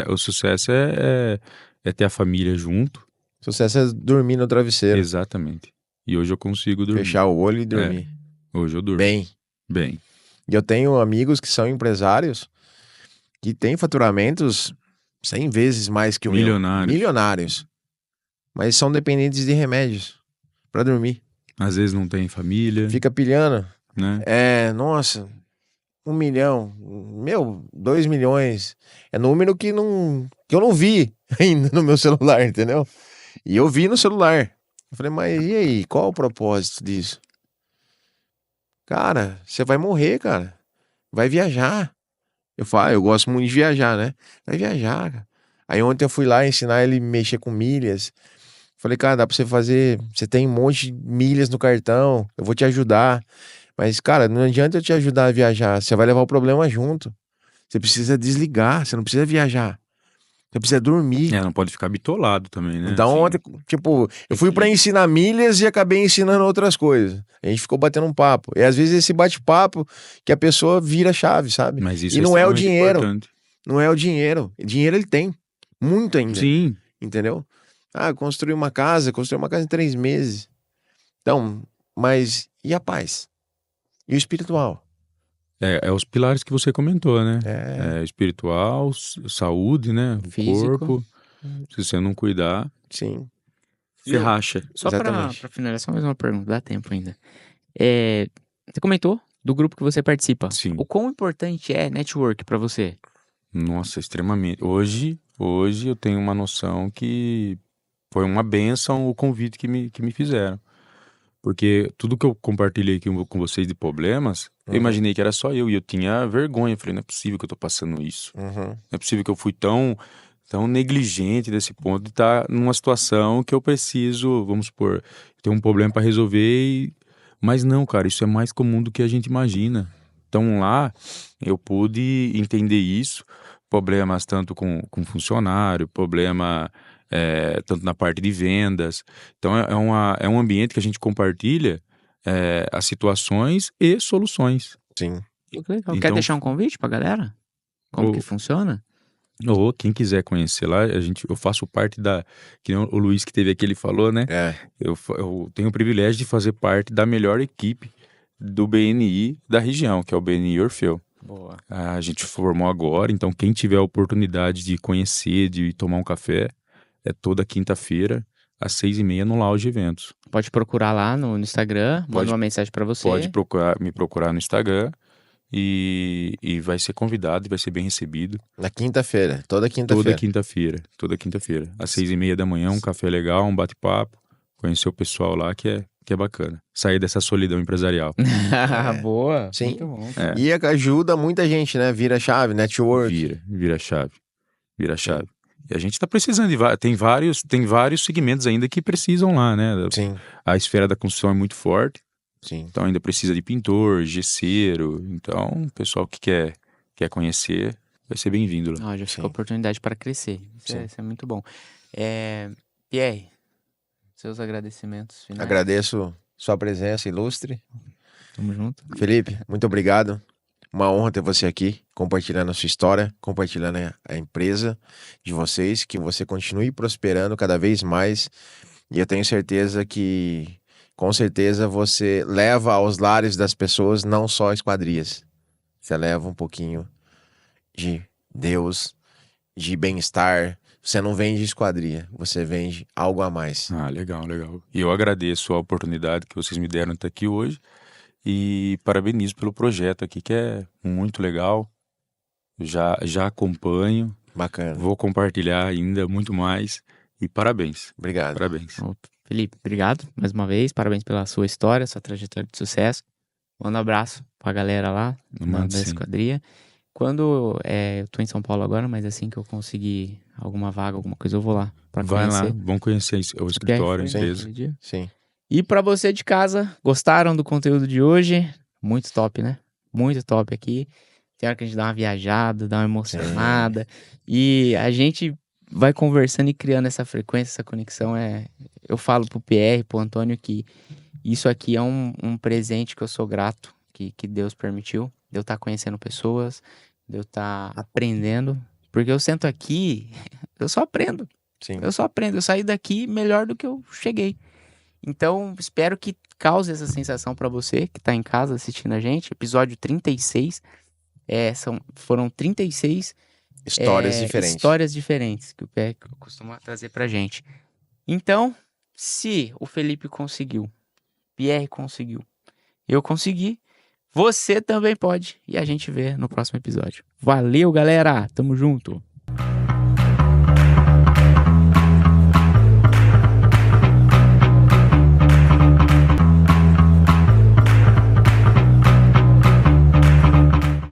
O sucesso é ter a família junto. Sucesso é dormir no travesseiro. Exatamente. E hoje eu consigo dormir. Fechar o olho e dormir. Hoje eu durmo. Bem. Bem. E eu tenho amigos que são empresários que têm faturamentos 100 vezes mais que o meu. Milionários. Milionários. Mas são dependentes de remédios pra dormir. Às vezes não tem família, Fica pilhando. né? Nossa, 1 milhão. 2 milhões. É número que eu não vi ainda no meu celular, entendeu? E eu vi no celular. Eu falei, mas e aí? Qual o propósito disso? Cara, você vai morrer, cara. Vai viajar. Eu falo, eu gosto muito de viajar, né? Vai viajar, cara. Aí ontem eu fui lá ensinar ele a mexer com milhas. Falei, cara, dá pra você fazer. Você tem um monte de milhas no cartão. Eu vou te ajudar. Mas, cara, não adianta eu te ajudar a viajar. Você vai levar o problema junto. Você precisa desligar. Você não precisa viajar. Você precisa dormir. Não pode ficar bitolado também, né? Então, Assim, ontem, tipo, eu fui pra ensinar milhas e acabei ensinando outras coisas. A gente ficou batendo um papo. E às vezes esse bate-papo que a pessoa vira chave, sabe? Mas isso E não é o extremamente dinheiro. importante. Não é o dinheiro. Dinheiro ele tem. Muito ainda. Sim. Entendeu? Construir uma casa em 3 meses. Então, mas e a paz? E o espiritual? É os pilares que você comentou, né? É, Espiritual, saúde, né? O Físico. corpo. Se você não cuidar, sim. você racha. Só pra Exatamente. finalizar, só mais uma pergunta, dá tempo ainda. Você comentou do grupo que você participa. Sim. O quão importante é network pra você? Nossa, extremamente. Hoje eu tenho uma noção que foi uma bênção o convite que me fizeram. Porque tudo que eu compartilhei aqui com vocês de problemas, eu imaginei que era só eu. E eu tinha vergonha. Eu falei, não é possível que eu tô passando isso. Uhum. Não é possível que eu fui tão negligente desse ponto de estar numa situação que eu preciso, vamos supor, ter um problema para resolver. Mas não, cara, isso é mais comum do que a gente imagina. Então lá eu pude entender isso, problemas tanto com funcionário, problema tanto na parte de vendas. Então é um ambiente que a gente compartilha as situações e soluções. Sim. Que legal. Quer Então- deixar um convite pra galera? Como que funciona? Ou quem quiser conhecer lá, eu faço parte que nem o Luiz que teve aqui, ele falou, né? É. Eu tenho o privilégio de fazer parte da melhor equipe do BNI da região, que é o BNI Orfeu. Boa. A gente formou agora, então quem tiver a oportunidade de conhecer, de tomar um café, é toda quinta-feira, às 6h30 no Lounge Eventos. Pode procurar lá no Instagram, manda Pode- uma mensagem pra você. Pode me procurar no Instagram e vai ser convidado e vai ser bem recebido. Na quinta-feira. Toda Toda quinta-feira. Às 6h30 da manhã, um café legal, um bate-papo, conhecer o pessoal lá que é bacana. Sair dessa solidão empresarial. Boa. Sim. Muito bom. É. E ajuda muita gente, né? Vira chave, network. Vira chave. Vira chave. E a gente tá precisando tem vários segmentos ainda que precisam lá, né? Sim, A esfera da construção é muito forte, sim. então ainda precisa de pintor, gesseiro. Então, o pessoal que quer conhecer vai ser bem-vindo lá. Ó, já fica Sim. a oportunidade para crescer. Isso Sim. é muito bom. Pierre, seus agradecimentos finais. Agradeço sua presença ilustre. Tamo junto. Felipe, muito obrigado. Uma honra ter você aqui, compartilhando a sua história, compartilhando a empresa de vocês, que você continue prosperando cada vez mais. E eu tenho certeza que, com certeza, você leva aos lares das pessoas não só esquadrias. Você leva um pouquinho de Deus, de bem-estar. Você não vende esquadria, você vende algo a mais. Ah, legal, legal. E eu agradeço a oportunidade que vocês me deram de estar aqui hoje e parabenizo pelo projeto aqui, que é muito legal. Já acompanho, Bacana. vou compartilhar ainda muito mais e parabéns. Obrigado. Parabéns. Ô, Felipe, obrigado mais uma vez. Parabéns pela sua história, sua trajetória de sucesso. Manda um abraço pra galera lá Mando da sim. esquadria. Quando eu tô em São Paulo agora, mas assim que eu conseguir alguma vaga, alguma coisa, eu vou lá pra Vai lá, conhecer. vamos conhecer o escritório, a Pierre, empresa. aquele dia. Sim. E pra você de casa, gostaram do conteúdo de hoje? Muito top, né? muito top aqui. Tem hora que a gente dá uma viajada, dá uma emocionada. E a gente vai conversando e criando essa frequência, essa conexão. Eu falo pro PR, pro Antônio, que isso aqui é um presente que eu sou grato, que Deus permitiu. De eu estar conhecendo pessoas, de eu estar aprendendo. Porque eu sento aqui, eu só aprendo. Sim. Eu só aprendo. Eu saí daqui melhor do que eu cheguei. Então, espero que cause essa sensação pra você que tá em casa assistindo a gente. Episódio 36. Foram 36 Histórias diferentes. histórias diferentes que o Pé costuma trazer pra gente. Então, se o Felipe conseguiu, Pierre conseguiu, eu consegui, você também pode. E a gente vê no próximo episódio. Valeu, galera! Tamo junto!